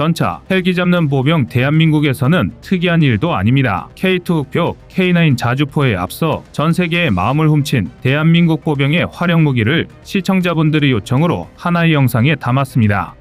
전차, 헬기 잡는 보병 대한민국에서는 특이한 일도 아닙니다. K2 흑표, K9 자주포에 앞서 전 세계의 마음을 훔친 대한민국 보병의 활용 무기를 시청자분들의 요청으로 하나의 영상에 담았습니다.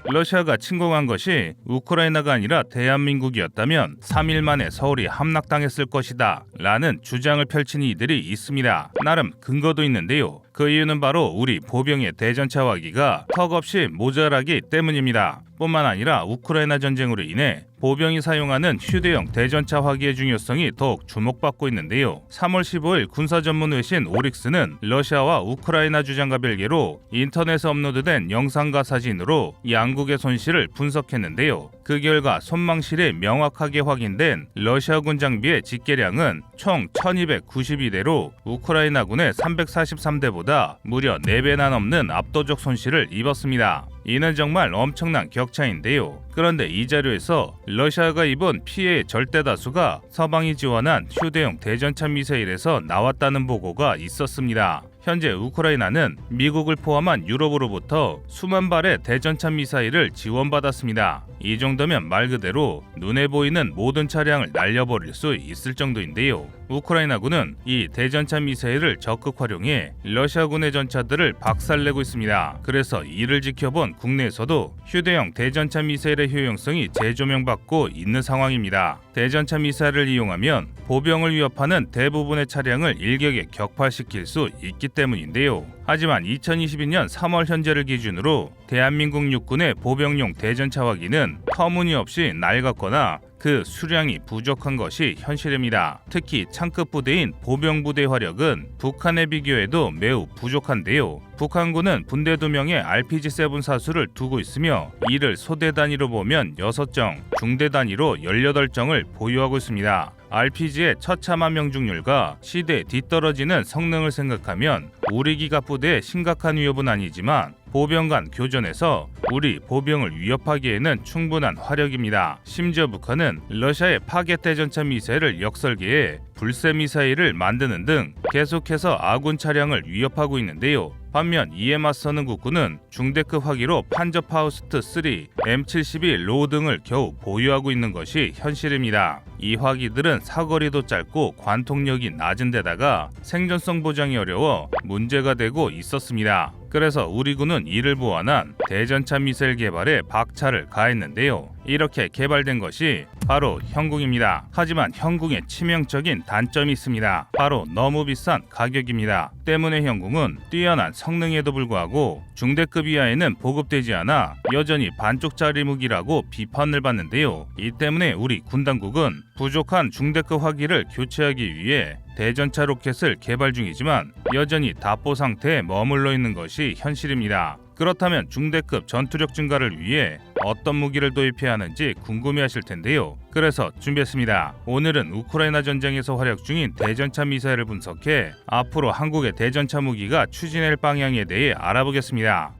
러시아가 침공한 것이 우크라이나가 아니라 대한민국이었다면 3일 만에 서울이 함락당했을 것이다 라는 주장을 펼친 이들이 있습니다. 나름 근거도 있는데요. 그 이유는 바로 우리 보병의 대전차 화기가 턱없이 모자라기 때문입니다. 뿐만 아니라 우크라이나 전쟁으로 인해 보병이 사용하는 휴대용 대전차 화기의 중요성이 더욱 주목받고 있는데요. 3월 15일 군사 전문 외신 오릭스는 러시아와 우크라이나 주장과 별개로 인터넷에 업로드된 영상과 사진으로 양국의 손실을 분석했는데요. 그 결과 손망실에 명확하게 확인된 러시아군 장비의 집계량은 총 1292대로 우크라이나군의 343대보다 무려 4배나 넘는 압도적 손실을 입었습니다. 이는 정말 엄청난 격차인데요. 그런데 이 자료에서 러시아가 입은 피해의 절대 다수가 서방이 지원한 휴대용 대전차 미사일에서 나왔다는 보고가 있었습니다. 현재 우크라이나는 미국을 포함한 유럽으로부터 수만 발의 대전차 미사일을 지원받았습니다. 이 정도면 말 그대로 눈에 보이는 모든 차량을 날려버릴 수 있을 정도인데요. 우크라이나군은 이 대전차 미사일을 적극 활용해 러시아군의 전차들을 박살내고 있습니다. 그래서 이를 지켜본 국내에서도 휴대용 대전차 미사일의 효용성이 재조명받고 있는 상황입니다. 대전차 미사일을 이용하면 보병을 위협하는 대부분의 차량을 일격에 격파시킬 수 있기 때문인데요. 하지만 2022년 3월 현재를 기준으로 대한민국 육군의 보병용 대전차 화기는 터무니없이 낡았거나 그 수량이 부족한 것이 현실입니다. 특히 창급 부대인 보병부대 화력은 북한에 비교해도 매우 부족한데요. 북한군은 분대 2명의 RPG-7 사수를 두고 있으며 이를 소대 단위로 보면 6정, 중대 단위로 18정을 보유하고 있습니다. RPG의 처참한 명중률과 시대에 뒤떨어지는 성능을 생각하면 우리 기갑 부대의 심각한 위협은 아니지만 보병 간 교전에서 우리 보병을 위협하기에는 충분한 화력입니다. 심지어 북한은 러시아의 파괴 대전차 미사일을 역설계해 불새 미사일을 만드는 등 계속해서 아군 차량을 위협하고 있는데요. 반면 이에 맞서는 국군은 중대급 화기로 판저파우스트 3, M72 로우 등을 겨우 보유하고 있는 것이 현실입니다. 이 화기들은 사거리도 짧고 관통력이 낮은 데다가 생존성 보장이 어려워 문제가 되고 있었습니다. 그래서 우리 군은 이를 보완한 대전차 미사일 개발에 박차를 가했는데요. 이렇게 개발된 것이 바로 형궁입니다. 하지만 형궁의 치명적인 단점이 있습니다. 바로 너무 비싼 가격입니다. 때문에 형궁은 뛰어난 성능에도 불구하고 중대급 이하에는 보급되지 않아 여전히 반쪽짜리 무기라고 비판을 받는데요. 이 때문에 우리 군 당국은 부족한 중대급 화기를 교체하기 위해 대전차 로켓을 개발 중이지만 여전히 답보 상태에 머물러 있는 것이 현실입니다. 그렇다면 중대급 전투력 증가를 위해 어떤 무기를 도입해야 하는지 궁금해하실 텐데요. 그래서 준비했습니다. 오늘은 우크라이나 전쟁에서 활약 중인 대전차 미사일을 분석해 앞으로 한국의 대전차 무기가 추진할 방향에 대해 알아보겠습니다.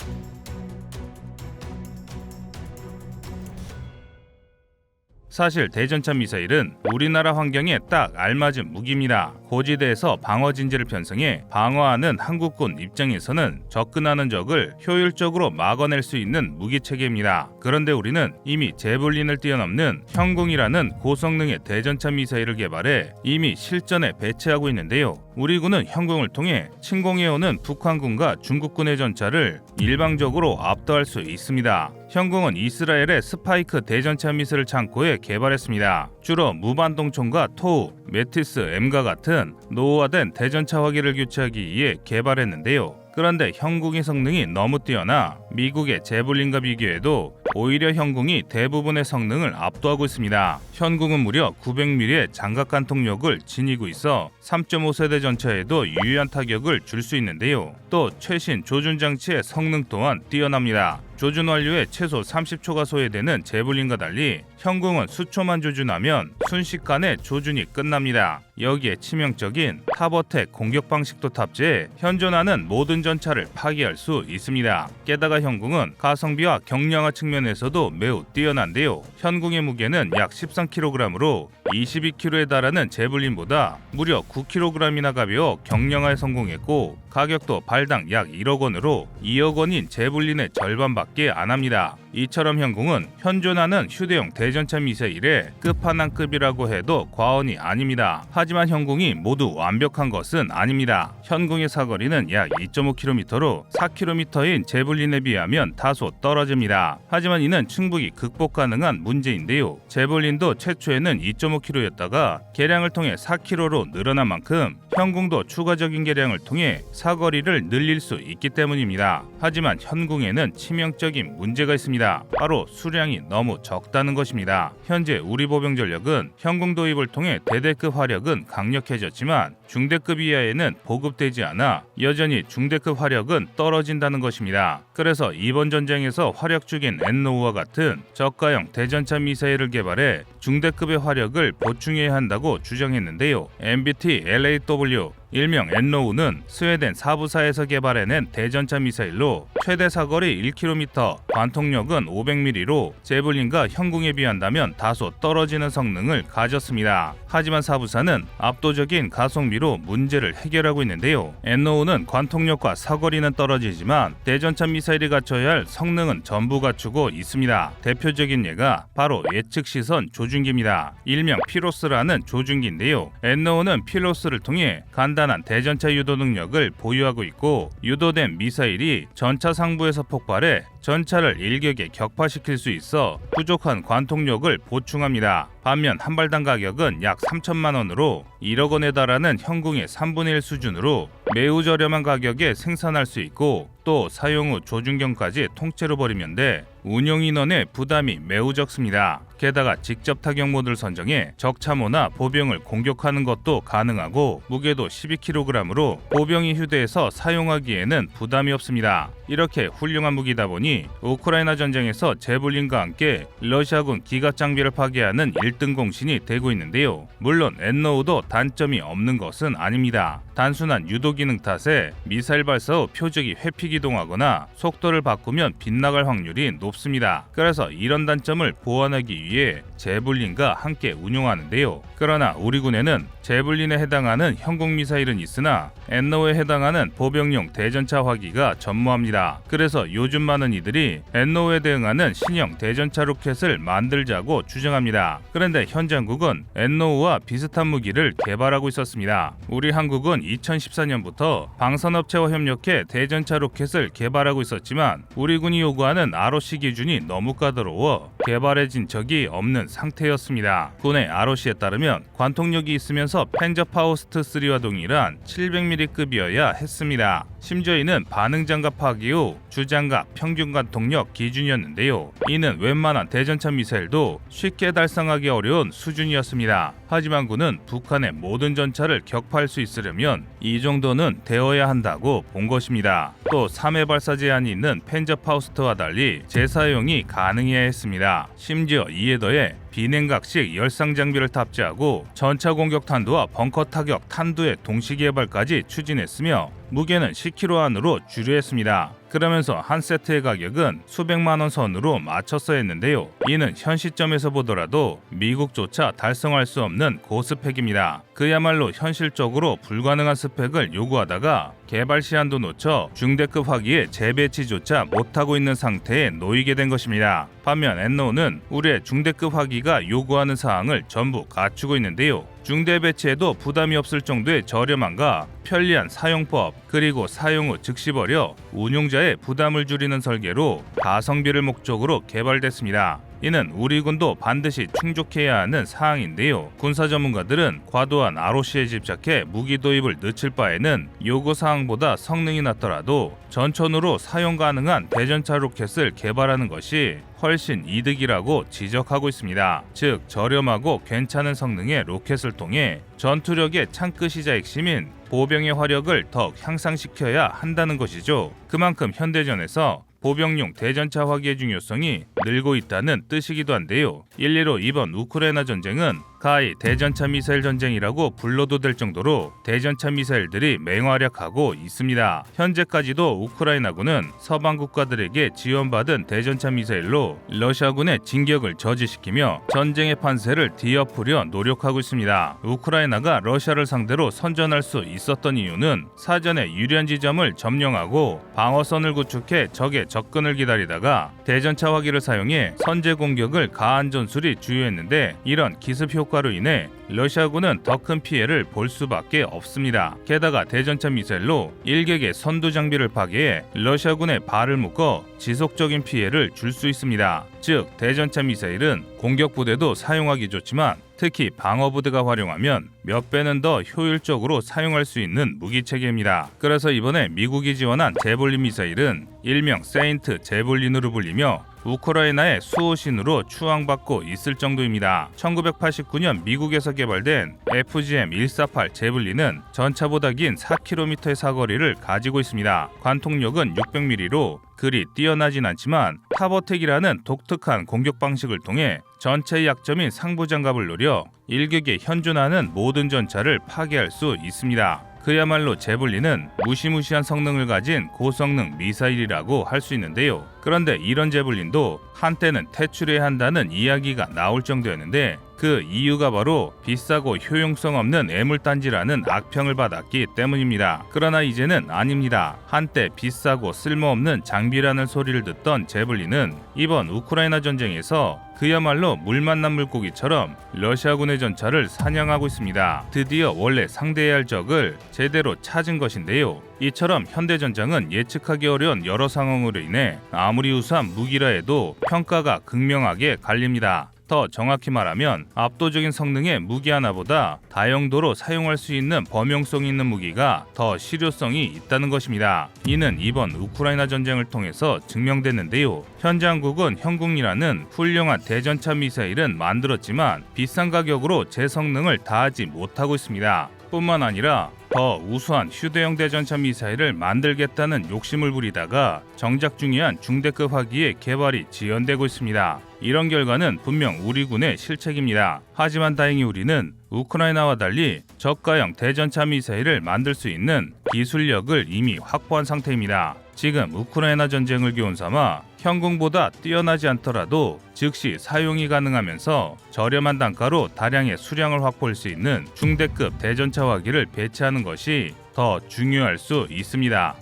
사실 대전차 미사일은 우리나라 환경에 딱 알맞은 무기입니다. 고지대에서 방어 진지를 편성해 방어하는 한국군 입장에서는 접근하는 적을 효율적으로 막아낼 수 있는 무기 체계입니다. 그런데 우리는 이미 제블린을 뛰어넘는 형궁이라는 고성능의 대전차 미사일을 개발해 이미 실전에 배치하고 있는데요. 우리 군은 형궁을 통해 침공해오는 북한군과 중국군의 전차를 일방적으로 압도할 수 있습니다. 형궁은 이스라엘의 스파이크 대전차 미사일 창고에 개발했습니다. 주로 무반동총과 토우, 메티스 M과 같은 노후화된 대전차 화기를 교체하기 위해 개발했는데요. 그런데 형궁의 성능이 너무 뛰어나 미국의 제블린과 비교해도 오히려 형궁이 대부분의 성능을 압도하고 있습니다. 현궁은 무려 900mm의 장갑 관통력을 지니고 있어 3.5세대 전차에도 유효한 타격을 줄 수 있는데요. 또 최신 조준 장치의 성능 또한 뛰어납니다. 조준 완료에 최소 30초가 소요되는 제블린과 달리 형궁은 수초만 조준하면 순식간에 조준이 끝납니다. 여기에 치명적인 탑어택 공격 방식도 탑재해 현존하는 모든 전차를 파괴할 수 있습니다. 게다가 형궁은 가성비와 경량화 측면에서도 매우 뛰어난데요. 현궁의 무게는 약 13kg으로 22kg에 달하는 제블린보다 무려 9kg이나 가벼워 경량화에 성공했고 가격도 발당 약 1억 원으로 2억 원인 제블린의 절반밖에 안 합니다. 이처럼 현궁은 현존하는 휴대용 대전차 미사일의 끝판왕급이라고 해도 과언이 아닙니다. 하지만 현궁이 모두 완벽한 것은 아닙니다. 현궁의 사거리는 약 2.5km로 4km인 제블린에 비하면 다소 떨어집니다. 하지만 이는 충분히 극복 가능한 문제인데요. 제블린도 최초에는 2.5km였다가 개량을 통해 4km로 늘어난 만큼 현궁도 추가적인 개량을 통해 사거리를 늘릴 수 있기 때문입니다. 하지만 현궁에는 치명적인 문제가 있습니다. 바로 수량이 너무 적다는 것입니다. 현재 우리 보병 전력은 현궁 도입을 통해 대대급 화력은 강력해졌지만 중대급 이하에는 보급되지 않아 여전히 중대급 화력은 떨어진다는 것입니다. 그래서 이번 전쟁에서 화력죽인 엔노우와 같은 저가형 대전차 미사일을 개발해 중대급의 화력을 보충해야 한다고 주장했는데요. MBT LAW 일명 엔노우는 스웨덴 사부사에서 개발해낸 대전차 미사일로 최대 사거리 1km, 관통력은 500mm로 제블린과 현궁에 비한다면 다소 떨어지는 성능을 가졌습니다. 하지만 사부사는 압도적인 가성비로 문제를 해결하고 있는데요. 엔노우는 관통력과 사거리는 떨어지지만 대전차 미사일이 갖춰야 할 성능은 전부 갖추고 있습니다. 대표적인 예가 바로 예측 시선 조준기입니다. 일명 피로스라는 조준기인데요. 엔노우는 피로스를 통해 간단한 대전차 유도 능력을 보유하고 있고 유도된 미사일이 전차 상부에서 폭발해 전차를 일격에 격파시킬 수 있어 부족한 관통력을 보충합니다. 반면 한 발당 가격은 약 3천만 원으로 1억 원에 달하는 현궁의 3분의 1 수준으로 매우 저렴한 가격에 생산할 수 있고 또 사용 후 조준경까지 통째로 버리면 돼 운용 인원의 부담이 매우 적습니다. 게다가 직접 타격 모드를 선정해 적참호나 보병을 공격하는 것도 가능하고 무게도 12kg으로 보병이 휴대해서 사용하기에는 부담이 없습니다. 이렇게 훌륭한 무기다 보니 우크라이나 전쟁에서 제블린과 함께 러시아군 기갑 장비를 파괴하는 1등 공신이 되고 있는데요. 물론 엔노우도 단점이 없는 것은 아닙니다. 단순한 유도 기능 탓에 미사일 발사 후 표적이 회피기동하거나 속도를 바꾸면 빗나갈 확률이 높습니다. 그래서 이런 단점을 보완하기 위해 제블린과 함께 운용하는데요. 그러나 우리 군에는 제블린에 해당하는 현궁 미사일은 있으나 엔노우에 해당하는 보병용 대전차 화기가 전무합니다. 그래서 요즘 많은 이들이 엔노우에 대응하는 신형 대전차 로켓을 만들자고 주장합니다. 그런데 현 장국은 엔노우와 비슷한 무기를 개발하고 있었습니다. 우리 한국은 2014년부터 방산업체와 협력해 대전차 로켓을 개발하고 있었지만 우리 군이 요구하는 ROC 기준이 너무 까다로워 개발해진 적이 없는 상태였습니다. 군의 ROC에 따르면 관통력이 있으면서 펜저파우스트 3와 동일한 700mm급이어야 했습니다. 심지어 이는 반응장갑 파기 후 주장갑 평균 관통력 기준이었는데요. 이는 웬만한 대전차 미사일도 쉽게 달성하기 어려운 수준이었습니다. 하지만 군은 북한의 모든 전차를 격파할 수 있으려면 이 정도는 되어야 한다고 본 것입니다. 또 3회 발사 제한이 있는 펜저파우스트와 달리 재사용이 가능해야 했습니다. 심지어 이에 더해 비냉각식 열상 장비를 탑재하고 전차 공격 탄두와 벙커 타격 탄두의 동시 개발까지 추진했으며 무게는 10kg 안으로 주류했습니다. 그러면서 한 세트의 가격은 수백만 원 선으로 맞췄어야 했는데요. 이는 현 시점에서 보더라도 미국조차 달성할 수 없는 고스펙입니다. 그야말로 현실적으로 불가능한 스펙을 요구하다가 개발 시한도 놓쳐 중대급 화기의 재배치조차 못하고 있는 상태에 놓이게 된 것입니다. 반면 엔노우는 우리의 중대급 화기가 요구하는 사항을 전부 갖추고 있는데요. 중대 배치에도 부담이 없을 정도의 저렴함과 편리한 사용법, 그리고 사용 후 즉시 버려 운용자의 부담을 줄이는 설계로 가성비를 목적으로 개발됐습니다. 이는 우리 군도 반드시 충족해야 하는 사항인데요. 군사 전문가들은 과도한 ROC에 집착해 무기 도입을 늦출 바에는 요구 사항보다 성능이 낮더라도 전천후로 사용 가능한 대전차 로켓을 개발하는 것이 훨씬 이득이라고 지적하고 있습니다. 즉 저렴하고 괜찮은 성능의 로켓을 통해 전투력의 창끝이자 핵심인 보병의 화력을 더욱 향상시켜야 한다는 것이죠. 그만큼 현대전에서 보병용 대전차 화기의 중요성이 늘고 있다는 뜻이기도 한데요. 일례로 이번 우크라이나 전쟁은 가히 대전차 미사일 전쟁이라고 불러도 될 정도로 대전차 미사일들이 맹활약하고 있습니다. 현재까지도 우크라이나군은 서방 국가들에게 지원받은 대전차 미사일로 러시아군의 진격을 저지시키며 전쟁의 판세를 뒤엎으려 노력하고 있습니다. 우크라이나가 러시아를 상대로 선전할 수 있었던 이유는 사전에 유리한 지점을 점령하고 방어선을 구축해 적의 접근을 기다리다가 대전차 화기를 사용해 선제 공격을 가한 전술이 주요했는데, 이런 기습 효과로 인해 러시아군은 더 큰 피해를 볼 수밖에 없습니다. 게다가 대전차 미사일로 일격의 선두 장비를 파괴해 러시아군의 발을 묶어 지속적인 피해를 줄 수 있습니다. 즉, 대전차 미사일은 공격 부대도 사용하기 좋지만 특히 방어 부대가 활용하면 몇 배는 더 효율적으로 사용할 수 있는 무기 체계입니다. 그래서 이번에 미국이 지원한 제볼린 미사일은 일명 세인트 제볼린으로 불리며 우크라이나의 수호신으로 추앙받고 있을 정도입니다. 1989년 미국에서 개발된 FGM-148 제블린은 전차보다 긴 4km의 사거리를 가지고 있습니다. 관통력은 600mm로 그리 뛰어나진 않지만 탑어택이라는 독특한 공격 방식을 통해 전체의 약점인 상부장갑을 노려 일격에 현존하는 모든 전차를 파괴할 수 있습니다. 그야말로 제블린은 무시무시한 성능을 가진 고성능 미사일이라고 할 수 있는데요. 그런데 이런 제블린도 한때는 퇴출해야 한다는 이야기가 나올 정도였는데, 그 이유가 바로 비싸고 효용성 없는 애물단지라는 악평을 받았기 때문입니다. 그러나 이제는 아닙니다. 한때 비싸고 쓸모없는 장비라는 소리를 듣던 제블린은 이번 우크라이나 전쟁에서 그야말로 물 만난 물고기처럼 러시아군의 전차를 사냥하고 있습니다. 드디어 원래 상대해야 할 적을 제대로 찾은 것인데요. 이처럼 현대전장은 예측하기 어려운 여러 상황으로 인해 아무리 우수한 무기라 해도 평가가 극명하게 갈립니다. 더 정확히 말하면 압도적인 성능의 무기 하나보다 다용도로 사용할 수 있는 범용성 있는 무기가 더 실효성이 있다는 것입니다. 이는 이번 우크라이나 전쟁을 통해서 증명됐는데요. 현재 한국은 현궁이라는 훌륭한 대전차 미사일은 만들었지만 비싼 가격으로 제 성능을 다하지 못하고 있습니다. 뿐만 아니라 더 우수한 휴대용 대전차 미사일을 만들겠다는 욕심을 부리다가 정작 중요한 중대급 화기의 개발이 지연되고 있습니다. 이런 결과는 분명 우리 군의 실책입니다. 하지만 다행히 우리는 우크라이나와 달리 저가형 대전차 미사일을 만들 수 있는 기술력을 이미 확보한 상태입니다. 지금 우크라이나 전쟁을 기원 삼아 현궁보다 뛰어나지 않더라도 즉시 사용이 가능하면서 저렴한 단가로 다량의 수량을 확보할 수 있는 중대급 대전차 화기를 배치하는 것이 더 중요할 수 있습니다.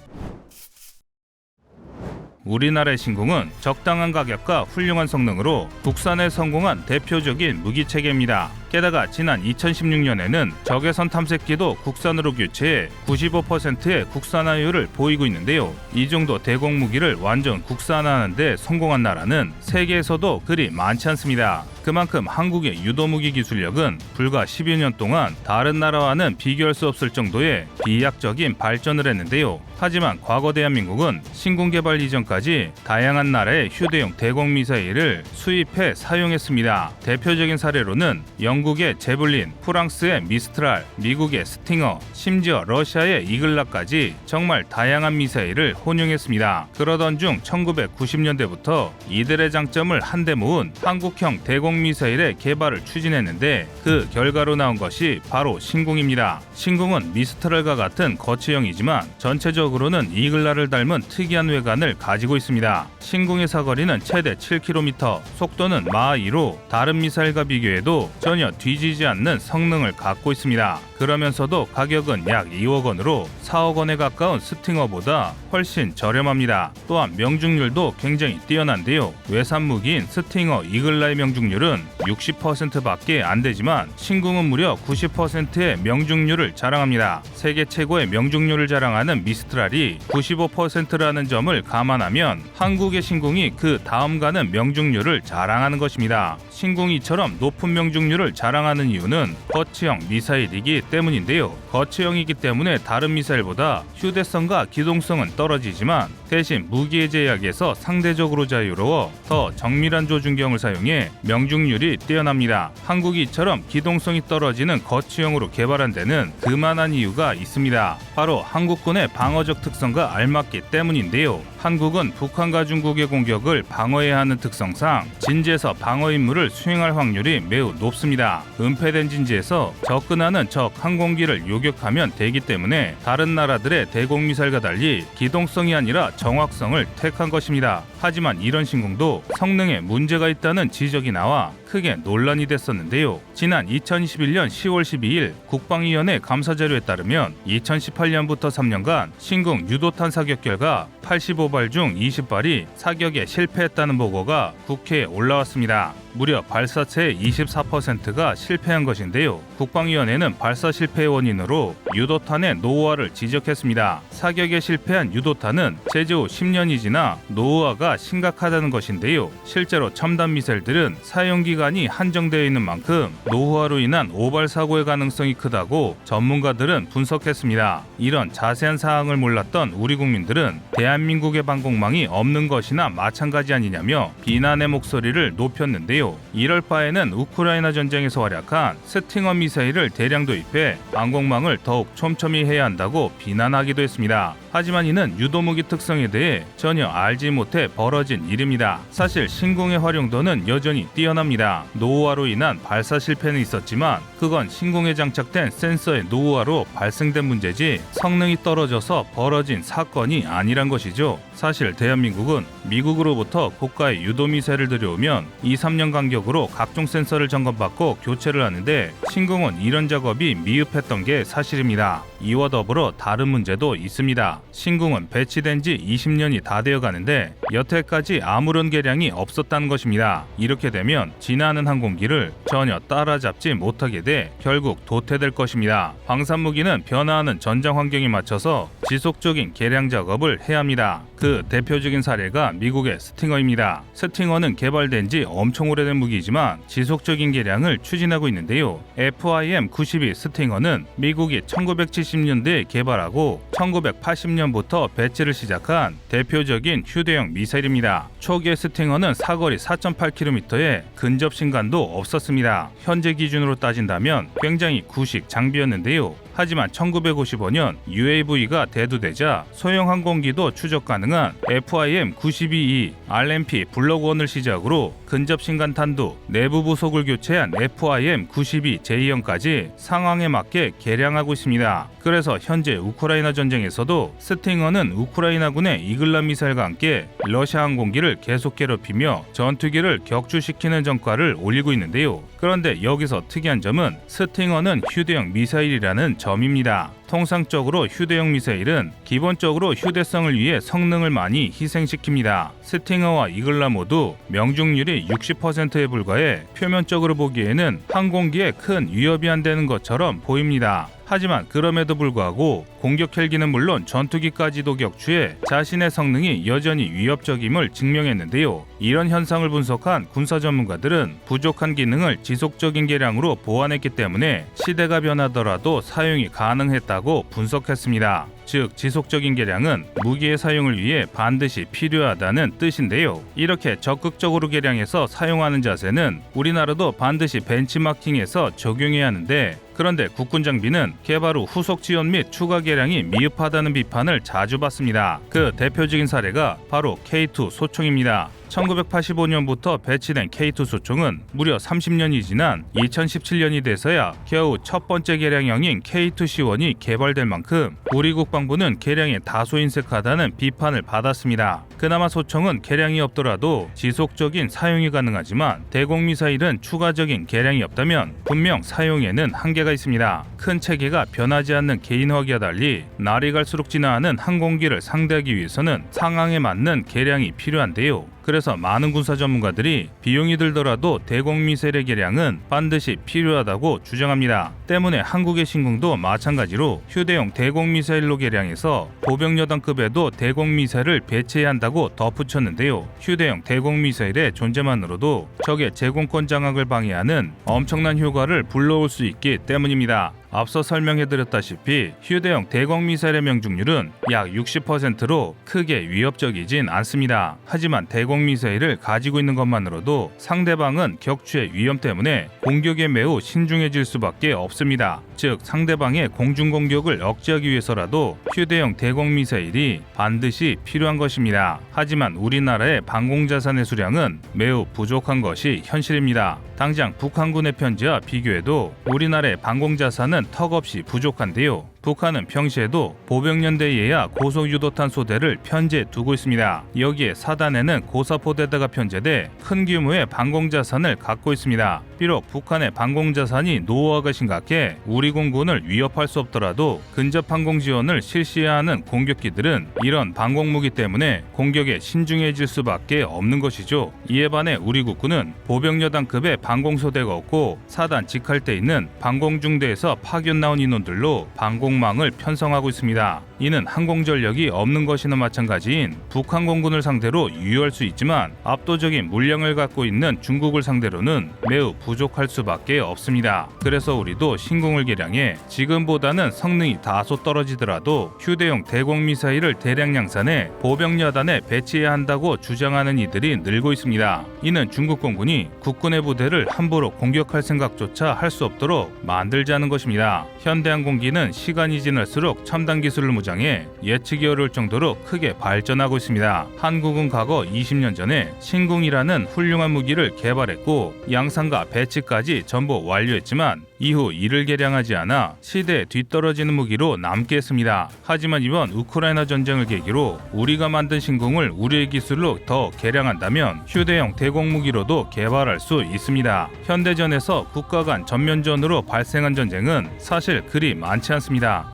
우리나라의 신궁은 적당한 가격과 훌륭한 성능으로 국산에 성공한 대표적인 무기 체계입니다. 게다가 지난 2016년에는 적외선 탐색기도 국산으로 교체해 95%의 국산화율을 보이고 있는데요. 이 정도 대공 무기를 완전 국산화하는 데 성공한 나라는 세계에서도 그리 많지 않습니다. 그만큼 한국의 유도무기 기술력은 불과 10여 년 동안 다른 나라와는 비교할 수 없을 정도의 비약적인 발전을 했는데요. 하지만 과거 대한민국은 신궁 개발 이전까지 다양한 나라의 휴대용 대공 미사일을 수입해 사용했습니다. 대표적인 사례로는 영국의 제블린, 프랑스의 미스트랄, 미국의 스팅어, 심지어 러시아의 이글라까지 정말 다양한 미사일을 혼용했습니다. 그러던 중 1990년대부터 이들의 장점을 한데 모은 한국형 대공 미사일의 개발을 추진했는데, 그 결과로 나온 것이 바로 신궁입니다. 신궁은 미스트랄과 같은 거치형이지만 전체적으로는 이글라를 닮은 특이한 외관을 가지고 있습니다. 신궁의 사거리는 최대 7km, 속도는 마하 2로 다른 미사일과 비교해도 전혀 뒤지지 않는 성능을 갖고 있습니다. 그러면서도 가격은 약 2억 원으로 4억 원에 가까운 스팅어보다 훨씬 저렴합니다. 또한 명중률도 굉장히 뛰어난데요. 외산 무기인 스팅어 이글라의 명중률은 60%밖에 안 되지만 신궁은 무려 90%의 명중률을 자랑합니다. 세계 최고의 명중률을 자랑하는 미스트랄이 95%라는 점을 감안하면 한국의 신궁이 그 다음 가는 명중률을 자랑하는 것입니다. 신궁이 이처럼 높은 명중률을 자랑하는 이유는 거치형 미사일이기 때문인데요. 거치형이기 때문에 다른 미사일보다 휴대성과 기동성은 떨어지지만 대신 무기의 제약에서 상대적으로 자유로워 더 정밀한 조준경을 사용해 명중률이 뛰어납니다. 한국이 이처럼 기동성이 떨어지는 거치형으로 개발한 데는 그만한 이유가 있습니다. 바로 한국군의 방어적 특성과 알맞기 때문인데요. 한국은 북한과 중국의 공격을 방어해야 하는 특성상 진지에서 방어 임무를 수행할 확률이 매우 높습니다. 있습니다. 은폐된 진지에서 접근하는 적 항공기를 요격하면 되기 때문에 다른 나라들의 대공미사일과 달리 기동성이 아니라 정확성을 택한 것입니다. 하지만 이런 신공도 성능에 문제가 있다는 지적이 나와 크게 논란이 됐었는데요. 지난 2021년 10월 12일 국방위원회 감사자료에 따르면 2018년부터 3년간 신궁 유도탄 사격 결과 85발 중 20발이 사격에 실패했다는 보고가 국회에 올라왔습니다. 무려 발사체의 24%가 실패한 것인데요. 국방위원회는 발사 실패의 원인으로 유도탄의 노후화를 지적했습니다. 사격에 실패한 유도탄은 제재 후 10년이 지나 노후화가 심각하다는 것인데요. 실제로 첨단 미사일들은 사용 기간이 한정되어 있는 만큼 노후화로 인한 오발 사고의 가능성이 크다고 전문가들은 분석했습니다. 이런 자세한 사항을 몰랐던 우리 국민들은 대한민국의 방공망이 없는 것이나 마찬가지 아니냐며 비난의 목소리를 높였는데요. 이럴 바에는 우크라이나 전쟁에서 활약한 스팅어 미사일을 대량 도입해 방공망을 더욱 촘촘히 해야 한다고 비난하기도 했습니다. 하지만 이는 유도무기 특성에 대해 전혀 알지 못해 벌어진 일입니다. 사실 신궁의 활용도는 여전히 뛰어납니다. 노후화로 인한 발사 실패는 있었지만 그건 신궁에 장착된 센서의 노후화로 발생된 문제지 성능이 떨어져서 벌어진 사건이 아니란 것이죠. 사실 대한민국은 미국으로부터 고가의 유도미사일을 들여오면 2-3년 간격으로 각종 센서를 점검받고 교체를 하는데 신궁은 이런 작업이 미흡했던 게 사실입니다. 이와 더불어 다른 문제도 있습니다. 신궁은 배치된 지 20년이 다 되어 가는데 여태까지 아무런 개량이 없었다는 것입니다. 이렇게 되면 지나는 항공기를 전혀 따라잡지 못하게 돼 결국 도태될 것입니다. 방산무기는 변화하는 전장 환경에 맞춰서 지속적인 개량 작업을 해야 합니다. 그 대표적인 사례가 미국의 스팅어입니다. 스팅어는 개발된 지 엄청 오래된 무기이지만 지속적인 개량을 추진하고 있는데요. FIM-92 스팅어는 미국이 1970년대에 개발하고 1980년부터 배치를 시작한 대표적인 휴대용 미사일입니다. 초기의 스팅어는 사거리 4.8km에 근접 신간도 없었습니다. 현재 기준으로 따진다면 굉장히 구식 장비였는데요. 하지만 1955년 UAV가 대두되자 소형 항공기도 추적 가능한 FIM-92E RMP 블록1을 시작으로 근접 신간 탄두, 내부 부속을 교체한 FIM-92 J형까지 상황에 맞게 개량하고 있습니다. 그래서 현재 우크라이나 전쟁에서도 스팅어는 우크라이나군의 이글라 미사일과 함께 러시아 항공기를 계속 괴롭히며 전투기를 격추시키는 전과를 올리고 있는데요. 그런데 여기서 특이한 점은 스팅어는 휴대용 미사일이라는 점입니다. 통상적으로 휴대용 미사일은 기본적으로 휴대성을 위해 성능을 많이 희생시킵니다. 스팅어와 이글라 모두 명중률이 60%에 불과해 표면적으로 보기에는 항공기에 큰 위협이 안 되는 것처럼 보입니다. 하지만 그럼에도 불구하고 공격 헬기는 물론 전투기까지도 격추해 자신의 성능이 여전히 위협적임을 증명했는데요. 이런 현상을 분석한 군사 전문가들은 부족한 기능을 지속적인 개량으로 보완했기 때문에 시대가 변하더라도 사용이 가능했다고 분석했습니다. 즉 지속적인 개량은 무기의 사용을 위해 반드시 필요하다는 뜻인데요. 이렇게 적극적으로 개량해서 사용하는 자세는 우리나라도 반드시 벤치마킹해서 적용해야 하는데 그런데 국군 장비는 개발 후 후속 지원 및 추가 개량이 미흡하다는 비판을 자주 받습니다. 그 대표적인 사례가 바로 K2 소총입니다. 1985년부터 배치된 K2 소총은 무려 30년이 지난 2017년이 돼서야 겨우 첫 번째 개량형인 K2C1이 개발될 만큼 우리 국방부는 개량에 다소 인색하다는 비판을 받았습니다. 그나마 소총은 개량이 없더라도 지속적인 사용이 가능하지만 대공미사일은 추가적인 개량이 없다면 분명 사용에는 한계가 있습니다. 큰 체계가 변하지 않는 개인화기와 달리 날이 갈수록 진화하는 항공기를 상대하기 위해서는 상황에 맞는 개량이 필요한데요. 그래서 많은 군사 전문가들이 비용이 들더라도 대공미사일의 개량은 반드시 필요하다고 주장합니다. 때문에 한국의 신궁도 마찬가지로 휴대용 대공미사일로 개량해서 보병여단급에도 대공미사일을 배치해야 한다고 덧붙였는데요. 휴대용 대공미사일의 존재만으로도 적의 제공권 장악을 방해하는 엄청난 효과를 불러올 수 있기 때문입니다. 앞서 설명해드렸다시피 휴대용 대공 미사일의 명중률은 약 60%로 크게 위협적이진 않습니다. 하지만 대공 미사일을 가지고 있는 것만으로도 상대방은 격추의 위험 때문에 공격에 매우 신중해질 수밖에 없습니다. 즉 상대방의 공중 공격을 억제하기 위해서라도 휴대용 대공 미사일이 반드시 필요한 것입니다. 하지만 우리나라의 방공자산의 수량은 매우 부족한 것이 현실입니다. 당장 북한군의 편지와 비교해도 우리나라의 방공자산은 턱없이 부족한데요. 북한은 평시에도 보병연대에야 고속유도탄 소대를 편제해 두고 있습니다. 여기에 사단에는 고사포대대가 편제돼 큰 규모의 방공자산을 갖고 있습니다. 비록 북한의 방공자산이 노후화가 심각해 우리 공군을 위협할 수 없더라도 근접 항공 지원을 실시해야 하는 공격기들은 이런 방공무기 때문에 공격에 신중해질 수밖에 없는 것이죠. 이에 반해 우리 국군은 보병여단급의 방공소대가 없고 사단 직할때 있는 방공중대에서 파견 나온 인원들로 방공망을 편성하고 있습니다. 이는 항공전력이 없는 것이나 마찬가지인 북한 공군을 상대로 유효할 수 있지만 압도적인 물량을 갖고 있는 중국을 상대로는 매우 부족할 수밖에 없습니다. 그래서 우리도 신공을 개량해 지금보다는 성능이 다소 떨어지더라도 휴대용 대공미사일을 대량 양산해 보병여단에 배치해야 한다고 주장하는 이들이 늘고 있습니다. 이는 중국 공군이 국군의 부대를 함부로 공격할 생각조차 할 수 없도록 만들자는 것입니다. 현대항공기는 시간이 지날수록 첨단 기술을 무장해 예측이 어려울 정도로 크게 발전하고 있습니다. 한국은 과거 20년 전에 신궁이라는 훌륭한 무기를 개발했고 양산과 배치까지 전부 완료했지만 이후 이를 개량하지 않아 시대에 뒤떨어지는 무기로 남게 했습니다. 하지만 이번 우크라이나 전쟁을 계기로 우리가 만든 신궁을 우리의 기술로 더 개량한다면 휴대용 대공무기로도 개발할 수 있습니다. 현대전에서 국가 간 전면전으로 발생한 전쟁은 사실 그리 많지 않습니다.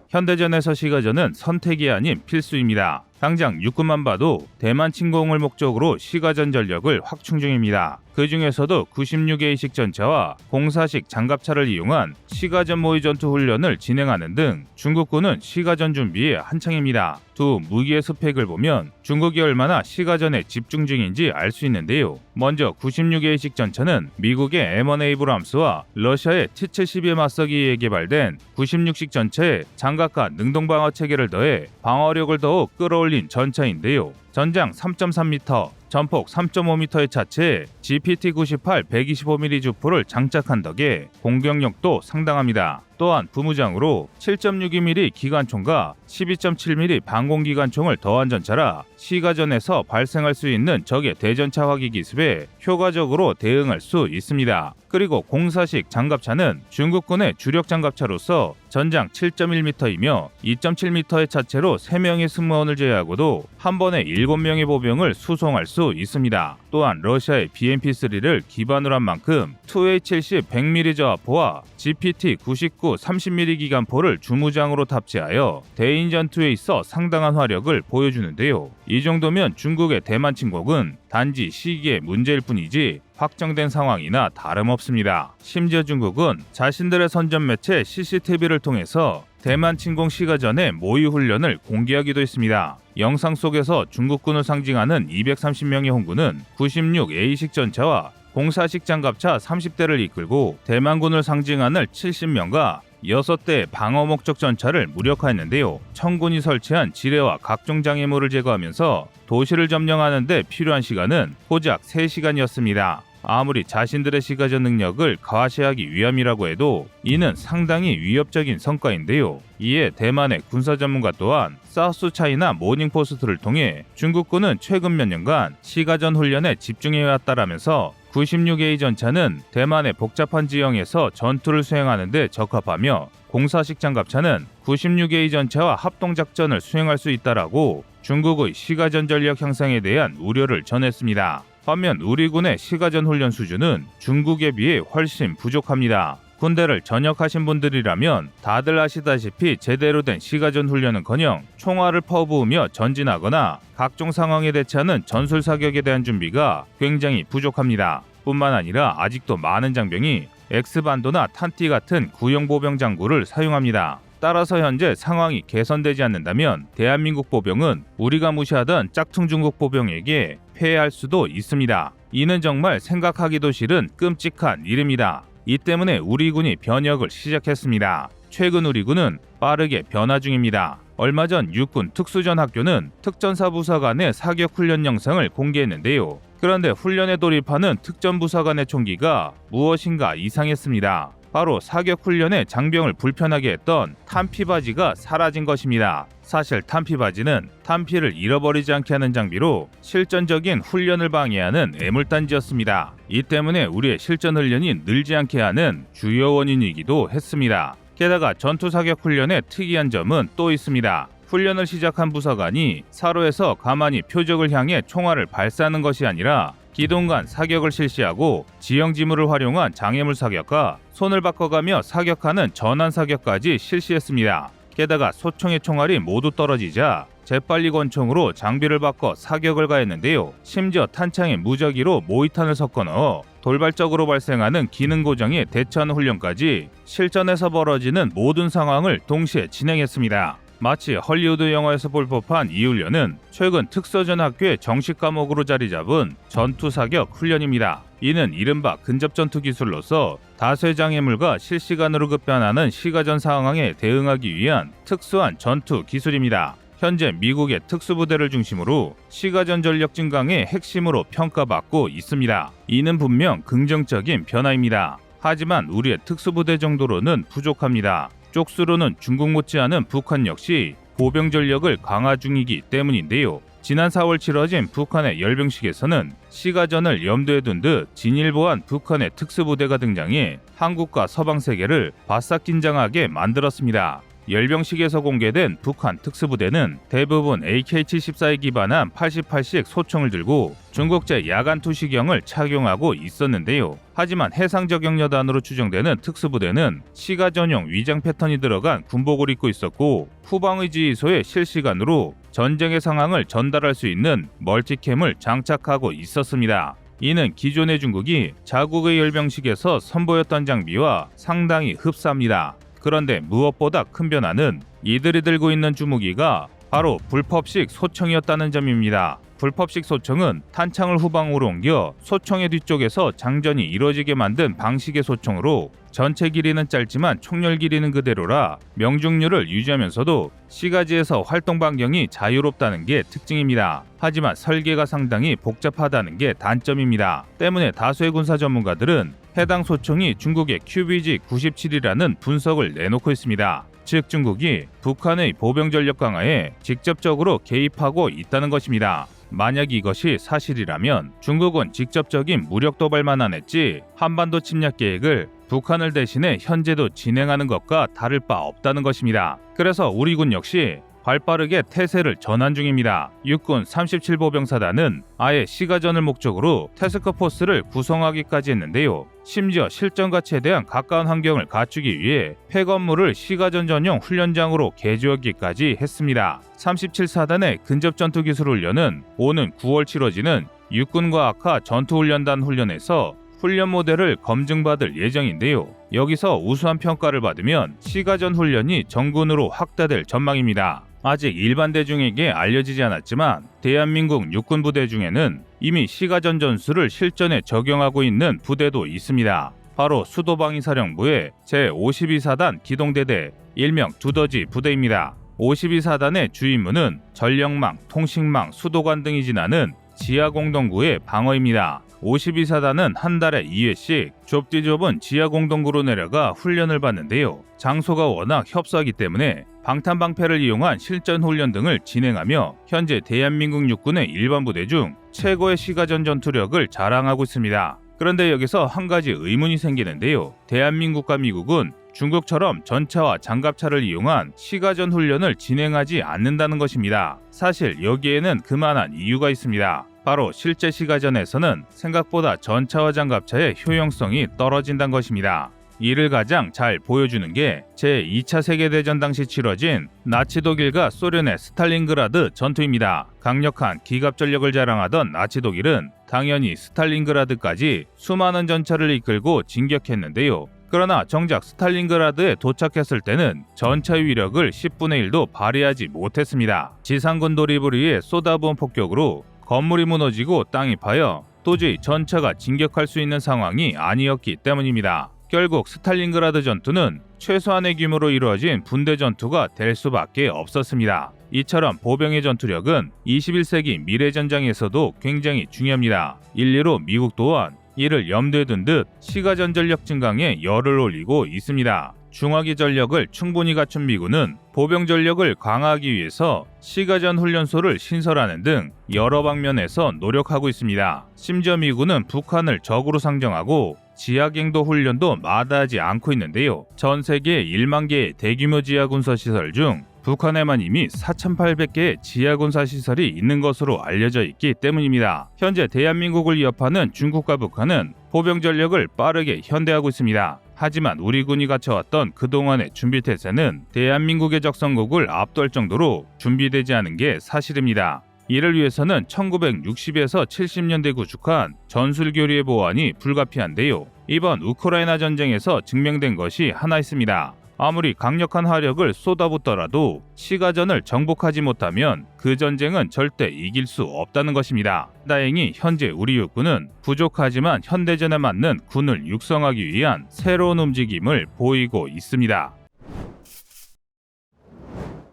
현대전에서 시가전은 선택이 아닌 필수입니다. 당장 육군만 봐도 대만 침공을 목적으로 시가전 전력을 확충 중입니다. 그 중에서도 96A식 전차와 04식 장갑차를 이용한 시가전 모의 전투 훈련을 진행하는 등 중국군은 시가전 준비에 한창입니다. 두 무기의 스펙을 보면 중국이 얼마나 시가전에 집중 중인지 알 수 있는데요. 먼저 96A식 전차는 미국의 M1 에이브람스와 러시아의 T-72에 맞서기 위해 개발된 96식 전차에 장갑과 능동방어 체계를 더해 방어력을 더욱 끌어올린 전차인데요. 전장 3.3m, 전폭 3.5m의 차체에 GPT-98 125mm 주포를 장착한 덕에 공격력도 상당합니다. 또한 부무장으로 7.62mm 기관총과 12.7mm 방공기관총을 더한 전차라 시가전에서 발생할 수 있는 적의 대전차 화기 기습에 효과적으로 대응할 수 있습니다. 그리고 04식 장갑차는 중국군의 주력 장갑차로서 전장 7.1m이며 2.7m의 차체로 3명의 승무원을 제외하고도 한 번에 7명의 보병을 수송할 수 있습니다. 또한 러시아의 BMP-3를 기반으로 한 만큼 2A70 100mm 저하포와 GPT-99 30mm 기관포를 주무장으로 탑재하여 대인 전투에 있어 상당한 화력을 보여주는데요. 이 정도면 중국의 대만 침공은 단지 시기의 문제일 뿐이지 확정된 상황이나 다름없습니다. 심지어 중국은 자신들의 선전 매체 CCTV를 통해서 대만 침공 시가전의 모의 훈련을 공개하기도 했습니다. 영상 속에서 중국군을 상징하는 230명의 홍구는 96A식 전차와 04식 장갑차 30대를 이끌고 대만군을 상징하는 70명과 6대의 방어 목적 전차를 무력화했는데요. 청군이 설치한 지뢰와 각종 장애물을 제거하면서 도시를 점령하는 데 필요한 시간은 고작 3시간이었습니다. 아무리 자신들의 시가전 능력을 과시하기 위함이라고 해도 이는 상당히 위협적인 성과인데요. 이에 대만의 군사 전문가 또한 사우스 차이나 모닝포스트를 통해 중국군은 최근 몇 년간 시가전 훈련에 집중해왔다라면서 96A 전차는 대만의 복잡한 지형에서 전투를 수행하는 데 적합하며 04식 장갑차는 96A 전차와 합동작전을 수행할 수 있다라고 중국의 시가전 전력 향상에 대한 우려를 전했습니다. 반면 우리 군의 시가전 훈련 수준은 중국에 비해 훨씬 부족합니다. 군대를 전역하신 분들이라면 다들 아시다시피 제대로 된 시가전 훈련은커녕 총알을 퍼부으며 전진하거나 각종 상황에 대처하는 전술 사격에 대한 준비가 굉장히 부족합니다. 뿐만 아니라 아직도 많은 장병이 X반도나 탄띠 같은 구형 보병 장구를 사용합니다. 따라서 현재 상황이 개선되지 않는다면 대한민국 보병은 우리가 무시하던 짝퉁 중국 보병에게 패할 수도 있습니다. 이는 정말 생각하기도 싫은 끔찍한 일입니다. 이 때문에 우리 군이 변혁을 시작했습니다. 최근 우리 군은 빠르게 변화 중입니다. 얼마 전 육군 특수전학교는 특전사부사관의 사격훈련 영상을 공개했는데요. 그런데 훈련에 돌입하는 특전부사관의 총기가 무엇인가 이상했습니다. 바로 사격훈련에 장병을 불편하게 했던 탄피바지가 사라진 것입니다. 사실 탄피바지는 탄피를 잃어버리지 않게 하는 장비로 실전적인 훈련을 방해하는 애물단지였습니다. 이 때문에 우리의 실전 훈련이 늘지 않게 하는 주요 원인이기도 했습니다. 게다가 전투사격훈련의 특이한 점은 또 있습니다. 훈련을 시작한 부사관이 사로에서 가만히 표적을 향해 총알을 발사하는 것이 아니라 기동 간 사격을 실시하고 지형지물을 활용한 장애물 사격과 손을 바꿔가며 사격하는 전환 사격까지 실시했습니다. 게다가 소총의 총알이 모두 떨어지자 재빨리 권총으로 장비를 바꿔 사격을 가했는데요. 심지어 탄창에 무작위로 모의탄을 섞어 넣어 돌발적으로 발생하는 기능 고장에 대처하는 훈련까지 실전에서 벌어지는 모든 상황을 동시에 진행했습니다. 마치 헐리우드 영화에서 볼 법한 이 훈련은 최근 특서전학교의 정식 과목으로 자리 잡은 전투사격 훈련입니다. 이는 이른바 근접전투 기술로서 다수의 장애물과 실시간으로 급변하는 시가전 상황에 대응하기 위한 특수한 전투 기술입니다. 현재 미국의 특수부대를 중심으로 시가전 전력 증강의 핵심으로 평가받고 있습니다. 이는 분명 긍정적인 변화입니다. 하지만 우리의 특수부대 정도로는 부족합니다. 쪽수로는 중국 못지않은 북한 역시 보병 전력을 강화 중이기 때문인데요. 지난 4월 치러진 북한의 열병식에서는 시가전을 염두에 둔 듯 진일보한 북한의 특수부대가 등장해 한국과 서방 세계를 바싹 긴장하게 만들었습니다. 열병식에서 공개된 북한 특수부대는 대부분 AK-74에 기반한 88식 소총을 들고 중국제 야간 투시경을 착용하고 있었는데요. 하지만 해상저격여단으로 추정되는 특수부대는 시가 전용 위장 패턴이 들어간 군복을 입고 있었고 후방의 지휘소에 실시간으로 전쟁의 상황을 전달할 수 있는 멀티캠을 장착하고 있었습니다. 이는 기존의 중국이 자국의 열병식에서 선보였던 장비와 상당히 흡사합니다. 그런데 무엇보다 큰 변화는 이들이 들고 있는 주무기가 바로 불법식 소총이었다는 점입니다. 불법식 소총은 탄창을 후방으로 옮겨 소총의 뒤쪽에서 장전이 이루어지게 만든 방식의 소총으로 전체 길이는 짧지만 총열 길이는 그대로라 명중률을 유지하면서도 시가지에서 활동 반경이 자유롭다는 게 특징입니다. 하지만 설계가 상당히 복잡하다는 게 단점입니다. 때문에 다수의 군사 전문가들은 해당 소총이 중국의 QBG-97이라는 분석을 내놓고 있습니다. 즉 중국이 북한의 보병 전력 강화에 직접적으로 개입하고 있다는 것입니다. 만약 이것이 사실이라면 중국은 직접적인 무력 도발만 안 했지 한반도 침략 계획을 북한을 대신해 현재도 진행하는 것과 다를 바 없다는 것입니다. 그래서 우리 군 역시 발빠르게 태세를 전환 중입니다. 육군 37보병사단은 아예 시가전을 목적으로 태스크포스를 구성하기까지 했는데요. 심지어 실전 가치에 대한 가까운 환경을 갖추기 위해 폐건물을 시가전 전용 훈련장으로 개조하기까지 했습니다. 37사단의 근접전투기술훈련은 오는 9월 치러지는 육군과학화 전투훈련단 훈련에서 훈련 모델을 검증받을 예정인데요. 여기서 우수한 평가를 받으면 시가전 훈련이 정군으로 확대될 전망입니다. 아직 일반 대중에게 알려지지 않았지만 대한민국 육군 부대 중에는 이미 시가전 전술을 실전에 적용하고 있는 부대도 있습니다. 바로 수도방위사령부의 제52사단 기동대대 일명 두더지 부대입니다. 52사단의 주 임무는 전력망, 통신망, 수도관 등이 지나는 지하공동구의 방어입니다. 52사단은 한 달에 2회씩 좁디 좁은 지하공동구로 내려가 훈련을 받는데요. 장소가 워낙 협소하기 때문에 방탄방패를 이용한 실전 훈련 등을 진행하며 현재 대한민국 육군의 일반 부대 중 최고의 시가전 전투력을 자랑하고 있습니다. 그런데 여기서 한 가지 의문이 생기는데요. 대한민국과 미국은 중국처럼 전차와 장갑차를 이용한 시가전 훈련을 진행하지 않는다는 것입니다. 사실 여기에는 그만한 이유가 있습니다. 바로 실제 시가전에서는 생각보다 전차와 장갑차의 효용성이 떨어진다는 것입니다. 이를 가장 잘 보여주는 게 제2차 세계대전 당시 치러진 나치 독일과 소련의 스탈린그라드 전투입니다. 강력한 기갑 전력을 자랑하던 나치 독일은 당연히 스탈린그라드까지 수많은 전차를 이끌고 진격했는데요. 그러나 정작 스탈린그라드에 도착했을 때는 전차의 위력을 10분의 1도 발휘하지 못했습니다. 지상군 돌입을 위해 쏟아부은 폭격으로 건물이 무너지고 땅이 파여 도저히 전차가 진격할 수 있는 상황이 아니었기 때문입니다. 결국 스탈린그라드 전투는 최소한의 규모로 이루어진 분대 전투가 될 수밖에 없었습니다. 이처럼 보병의 전투력은 21세기 미래전장에서도 굉장히 중요합니다. 일례로 미국 또한 이를 염두에 둔 듯 시가전 전력 증강에 열을 올리고 있습니다. 중화기 전력을 충분히 갖춘 미군은 보병 전력을 강화하기 위해서 시가전 훈련소를 신설하는 등 여러 방면에서 노력하고 있습니다. 심지어 미군은 북한을 적으로 상정하고 지하갱도 훈련도 마다하지 않고 있는데요. 전 세계 1만 개의 대규모 지하군사 시설 중 북한에만 이미 4,800개의 지하군사 시설이 있는 것으로 알려져 있기 때문입니다. 현재 대한민국을 위협하는 중국과 북한은 보병 전력을 빠르게 현대하고 있습니다. 하지만 우리 군이 갖춰왔던 그동안의 준비태세는 대한민국의 적성국을 압도할 정도로 준비되지 않은 게 사실입니다. 이를 위해서는 1960에서 70년대 구축한 전술교류의 보완이 불가피한데요. 이번 우크라이나 전쟁에서 증명된 것이 하나 있습니다. 아무리 강력한 화력을 쏟아붓더라도 시가전을 정복하지 못하면 그 전쟁은 절대 이길 수 없다는 것입니다. 다행히 현재 우리 육군은 부족하지만 현대전에 맞는 군을 육성하기 위한 새로운 움직임을 보이고 있습니다.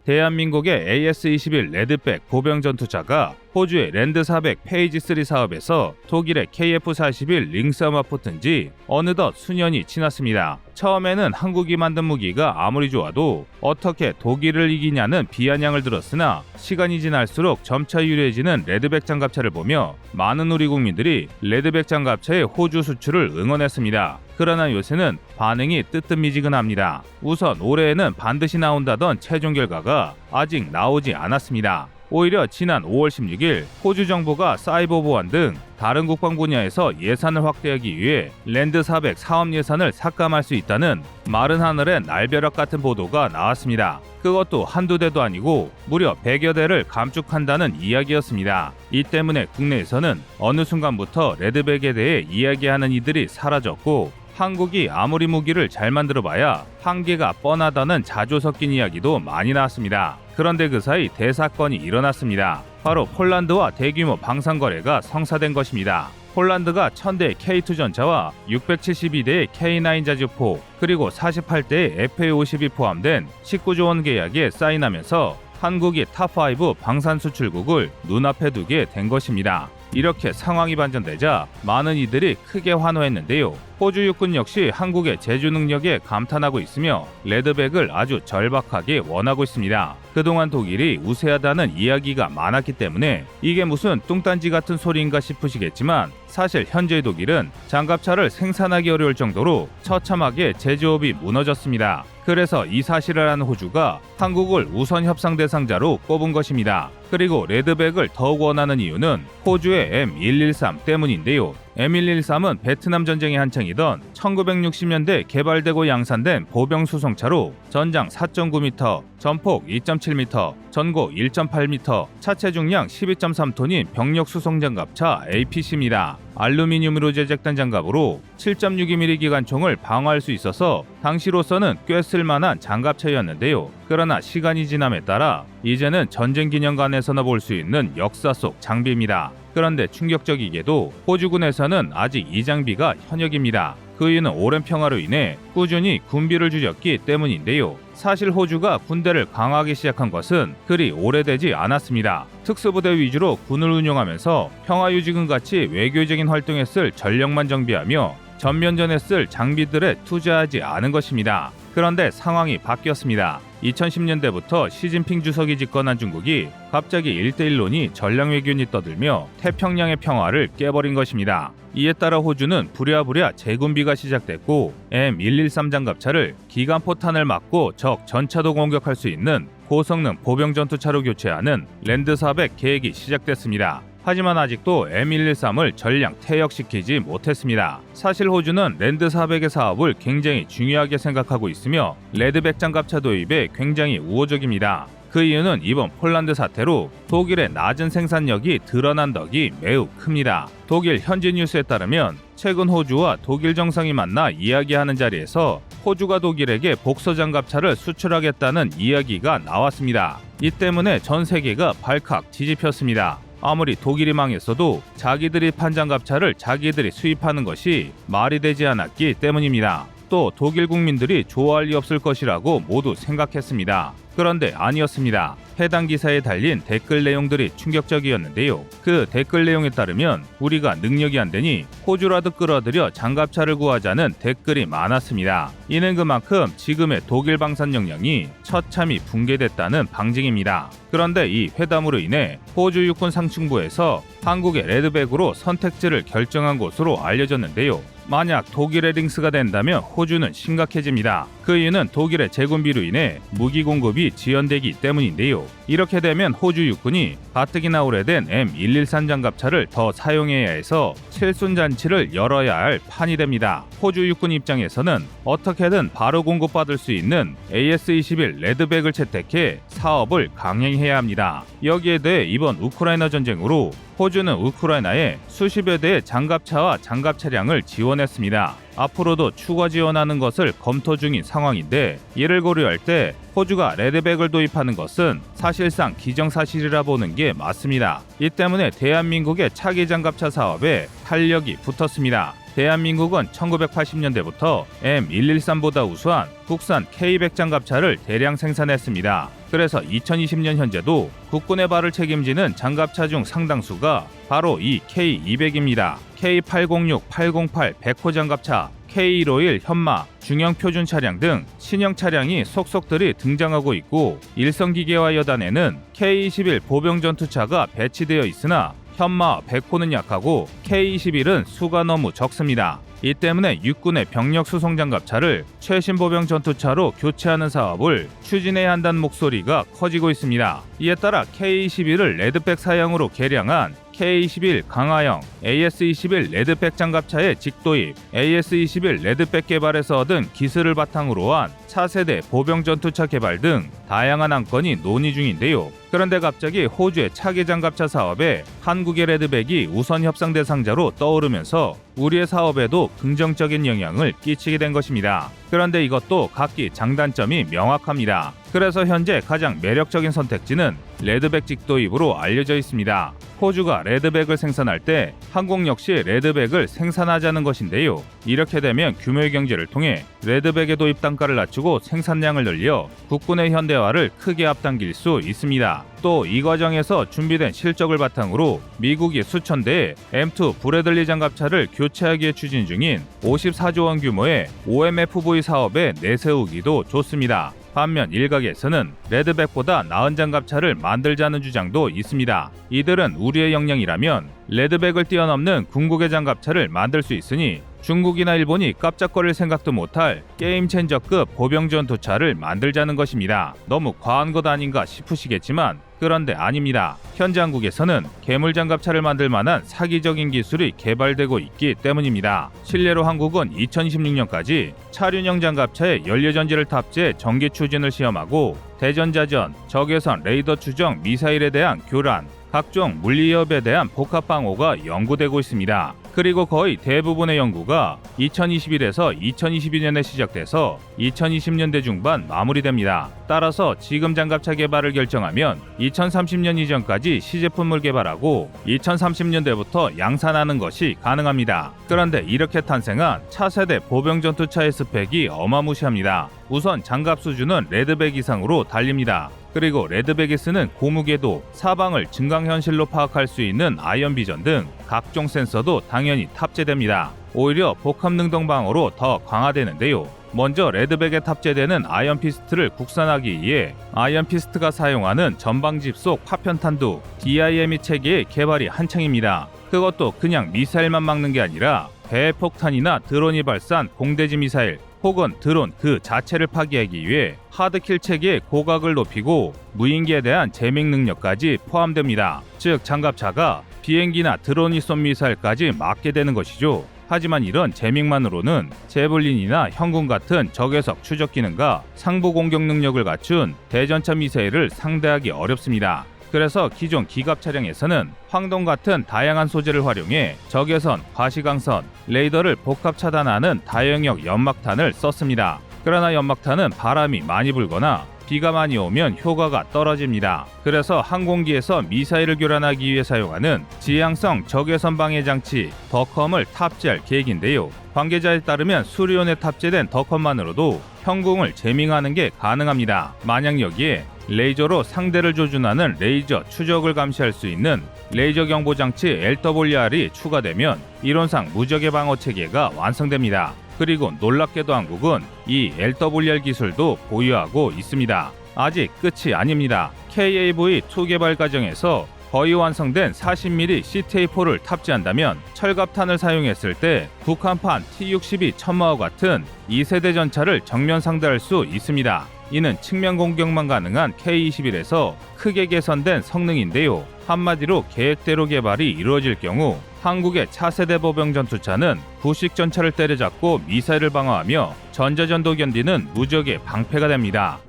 대한민국의 AS-21 레드백 보병 전투차가 호주의 랜드 400 페이지 3 사업에서 독일의 KF-41 링스함과 붙은 지 어느덧 수년이 지났습니다. 처음에는 한국이 만든 무기가 아무리 좋아도 어떻게 독일을 이기냐는 비아냥을 들었으나 시간이 지날수록 점차 유리해지는 레드백 장갑차를 보며 많은 우리 국민들이 레드백 장갑차의 호주 수출을 응원했습니다. 그러나 요새는 반응이 뜨뜻미지근합니다. 우선 올해에는 반드시 나온다던 최종 결과가 아직 나오지 않았습니다. 오히려 지난 5월 16일 호주 정부가 사이버 보안 등 다른 국방 분야에서 예산을 확대하기 위해 랜드 400 사업 예산을 삭감할 수 있다는 마른 하늘의 날벼락 같은 보도가 나왔습니다. 그것도 한두 대도 아니고 무려 100여 대를 감축한다는 이야기였습니다. 이 때문에 국내에서는 어느 순간부터 레드백에 대해 이야기하는 이들이 사라졌고 한국이 아무리 무기를 잘 만들어봐야 한계가 뻔하다는 자조 섞인 이야기도 많이 나왔습니다. 그런데 그 사이 대사건이 일어났습니다. 바로 폴란드와 대규모 방산거래가 성사된 것입니다. 폴란드가 1000대의 K2 전차와 672대의 K9 자주포 그리고 48대의 FA-50이 포함된 19조 원 계약에 사인하면서 한국이 탑5 방산 수출국을 눈앞에 두게 된 것입니다. 이렇게 상황이 반전되자 많은 이들이 크게 환호했는데요. 호주 육군 역시 한국의 제주 능력에 감탄하고 있으며 레드백을 아주 절박하게 원하고 있습니다. 그동안 독일이 우세하다는 이야기가 많았기 때문에 이게 무슨 뚱딴지 같은 소리인가 싶으시겠지만 사실 현재의 독일은 장갑차를 생산하기 어려울 정도로 처참하게 제조업이 무너졌습니다. 그래서 이 사실을 아는 호주가 한국을 우선 협상 대상자로 꼽은 것입니다. 그리고 레드백을 더욱 원하는 이유는 호주의 M113 때문인데요. M113은 베트남 전쟁이 한창이던 1960년대 개발되고 양산된 보병 수송차로 전장 4.9m, 전폭 2.7m, 전고 1.8m, 차체 중량 12.3톤인 병력 수송 장갑차 APC입니다. 알루미늄으로 제작된 장갑으로 7.62mm 기관총을 방어할 수 있어서 당시로서는 꽤 쓸만한 장갑차였는데요. 그러나 시간이 지남에 따라 이제는 전쟁 기념관에서나 볼 수 있는 역사 속 장비입니다. 그런데 충격적이게도 호주군에서는 아직 이 장비가 현역입니다. 그 이유는 오랜 평화로 인해 꾸준히 군비를 줄였기 때문인데요. 사실 호주가 군대를 강화하기 시작한 것은 그리 오래되지 않았습니다. 특수부대 위주로 군을 운용하면서 평화유지군 같이 외교적인 활동에 쓸 전력만 정비하며 전면전에 쓸 장비들에 투자하지 않은 것입니다. 그런데 상황이 바뀌었습니다. 2010년대부터 시진핑 주석이 집권한 중국이 갑자기 1대1론이 전략 외교니 떠들며 태평양의 평화를 깨버린 것입니다. 이에 따라 호주는 부랴부랴 재군비가 시작됐고 M113 장갑차를 기관포탄을 맞고 적 전차도 공격할 수 있는 고성능 보병 전투차로 교체하는 랜드 400 계획이 시작됐습니다. 하지만 아직도 M113을 전량 퇴역시키지 못했습니다. 사실 호주는 랜드 400의 사업을 굉장히 중요하게 생각하고 있으며 레드백 장갑차 도입에 굉장히 우호적입니다. 그 이유는 이번 폴란드 사태로 독일의 낮은 생산력이 드러난 덕이 매우 큽니다. 독일 현지 뉴스에 따르면 최근 호주와 독일 정상이 만나 이야기하는 자리에서 호주가 독일에게 복서 장갑차를 수출하겠다는 이야기가 나왔습니다. 이 때문에 전 세계가 발칵 뒤집혔습니다. 아무리 독일이 망했어도 자기들이 판 장갑차를 자기들이 수입하는 것이 말이 되지 않았기 때문입니다. 또 독일 국민들이 좋아할 리 없을 것이라고 모두 생각했습니다. 그런데 아니었습니다. 해당 기사에 달린 댓글 내용들이 충격적이었는데요. 그 댓글 내용에 따르면 우리가 능력이 안 되니 호주라도 끌어들여 장갑차를 구하자는 댓글이 많았습니다. 이는 그만큼 지금의 독일 방산 역량이 처참히 붕괴됐다는 방증입니다. 그런데 이 회담으로 인해 호주 육군 상층부에서 한국의 레드백으로 선택지를 결정한 것으로 알려졌는데요. 만약 독일의 링스가 된다면 호주는 심각해집니다. 그 이유는 독일의 제군비로 인해 무기 공급이 지연되기 때문인데요. 이렇게 되면 호주 육군이 가뜩이나 오래된 M113 장갑차를 더 사용해야 해서 칠순잔치를 열어야 할 판이 됩니다. 호주 육군 입장에서는 어떻게든 바로 공급받을 수 있는 AS-21 레드백을 채택해 사업을 강행해야 합니다. 여기에 대해 이번 우크라이나 전쟁으로 호주는 우크라이나에 수십여 대의 장갑차와 장갑 차량을 지원했습니다. 앞으로도 추가 지원하는 것을 검토 중인 상황인데 이를 고려할 때 호주가 레드백을 도입하는 것은 사실상 기정사실이라 보는 게 맞습니다. 이 때문에 대한민국의 차기 장갑차 사업에 탄력이 붙었습니다. 대한민국은 1980년대부터 M113보다 우수한 국산 K100 장갑차를 대량 생산했습니다. 그래서 2020년 현재도 국군의 발을 책임지는 장갑차 중 상당수가 바로 이 K200입니다. K806, 808, 100호 장갑차, K151 현마, 중형 표준 차량 등 신형 차량이 속속들이 등장하고 있고 일성기계화 여단에는 K21 보병 전투차가 배치되어 있으나 현마 100호는 약하고 K21은 수가 너무 적습니다. 이 때문에 육군의 병력 수송 장갑차를 최신 보병 전투차로 교체하는 사업을 추진해야 한다는 목소리가 커지고 있습니다. 이에 따라 K21을 레드백 사양으로 개량한 K21 강화형, AS-21 레드백 장갑차의 직도입, AS-21 레드백 개발에서 얻은 기술을 바탕으로 한 차세대 보병 전투차 개발 등 다양한 안건이 논의 중인데요. 그런데 갑자기 호주의 차기 장갑차 사업에 한국의 레드백이 우선 협상 대상자로 떠오르면서 우리의 사업에도 긍정적인 영향을 끼치게 된 것입니다. 그런데 이것도 각기 장단점이 명확합니다. 그래서 현재 가장 매력적인 선택지는 레드백 직도입으로 알려져 있습니다. 호주가 레드백을 생산할 때 한국 역시 레드백을 생산하자는 것인데요. 이렇게 되면 규모의 경제를 통해 레드백의 도입 단가를 낮추고 생산량을 늘려 국군의 현대화를 크게 앞당길 수 있습니다. 또 이 과정에서 준비된 실적을 바탕으로 미국이 수천 대의 M2 브래들리 장갑차를 교체하기에 추진 중인 54조 원 규모의 OMFV 사업에 내세우기도 좋습니다. 반면 일각에서는 레드백보다 나은 장갑차를 만들자는 주장도 있습니다. 이들은 우리의 역량이라면 레드백을 뛰어넘는 궁극의 장갑차를 만들 수 있으니 중국이나 일본이 깜짝거릴 생각도 못할 게임 체인저급 보병 전투차를 만들자는 것입니다. 너무 과한 것 아닌가 싶으시겠지만 그런데 아닙니다. 현재 한국에서는 괴물 장갑차를 만들 만한 사기적인 기술이 개발되고 있기 때문입니다. 실례로 한국은 2026년까지 차륜형 장갑차에 연료전지를 탑재해 전기 추진을 시험하고 대전자전, 적외선 레이더 추정 미사일에 대한 교란, 각종 물리협에 대한 복합 방어가 연구되고 있습니다. 그리고 거의 대부분의 연구가 2021에서 2022년에 시작돼서 2020년대 중반 마무리됩니다. 따라서 지금 장갑차 개발을 결정하면 2030년 이전까지 시제품을 개발하고 2030년대부터 양산하는 것이 가능합니다. 그런데 이렇게 탄생한 차세대 보병 전투차의 스펙이 어마무시합니다. 우선 장갑 수준은 레드백 이상으로 달립니다. 그리고 레드백이 쓰는 고무궤도, 사방을 증강현실로 파악할 수 있는 아이언비전 등 각종 센서도 당연히 탑재됩니다. 오히려 복합능동 방어로 더 강화되는데요. 먼저 레드백에 탑재되는 아이언피스트를 국산하기 위해 아이언피스트가 사용하는 전방집 속 파편탄두 DIME 체계의 개발이 한창입니다. 그것도 그냥 미사일만 막는 게 아니라 배 폭탄이나 드론이 발사한 공대지 미사일 혹은 드론 그 자체를 파괴하기 위해 하드킬 체계의 고각을 높이고 무인기에 대한 제밍 능력까지 포함됩니다. 즉 장갑차가 비행기나 드론이 쏜 미사일까지 막게 되는 것이죠. 하지만 이런 제밍만으로는 제블린이나 현군 같은 적외석 추적 기능과 상부 공격 능력을 갖춘 대전차 미사일을 상대하기 어렵습니다. 그래서 기존 기갑 차량에서는 황동 같은 다양한 소재를 활용해 적외선, 과시광선, 레이더를 복합 차단하는 다영역 연막탄을 썼습니다. 그러나 연막탄은 바람이 많이 불거나 비가 많이 오면 효과가 떨어집니다. 그래서 항공기에서 미사일을 교란하기 위해 사용하는 지향성 적외선 방해 장치 더컴을 탑재할 계획인데요. 관계자에 따르면 수리온에 탑재된 더컴만으로도 형궁을 제밍하는 게 가능합니다. 만약 여기에 레이저로 상대를 조준하는 레이저 추적을 감시할 수 있는 레이저 경보 장치 LWR이 추가되면 이론상 무적외 방어 체계가 완성됩니다. 그리고 놀랍게도 한국은 이 LWR 기술도 보유하고 있습니다. 아직 끝이 아닙니다. KAV2 개발 과정에서 거의 완성된 40mm CTA4를 탑재한다면 철갑탄을 사용했을 때 북한판 T-62 천마와 같은 2세대 전차를 정면 상대할 수 있습니다. 이는 측면 공격만 가능한 K-21에서 크게 개선된 성능인데요. 한마디로 계획대로 개발이 이루어질 경우 한국의 차세대 보병 전투차는 구식 전차를 때려잡고 미사일을 방어하며 전자전도 견디는 무적의 방패가 됩니다.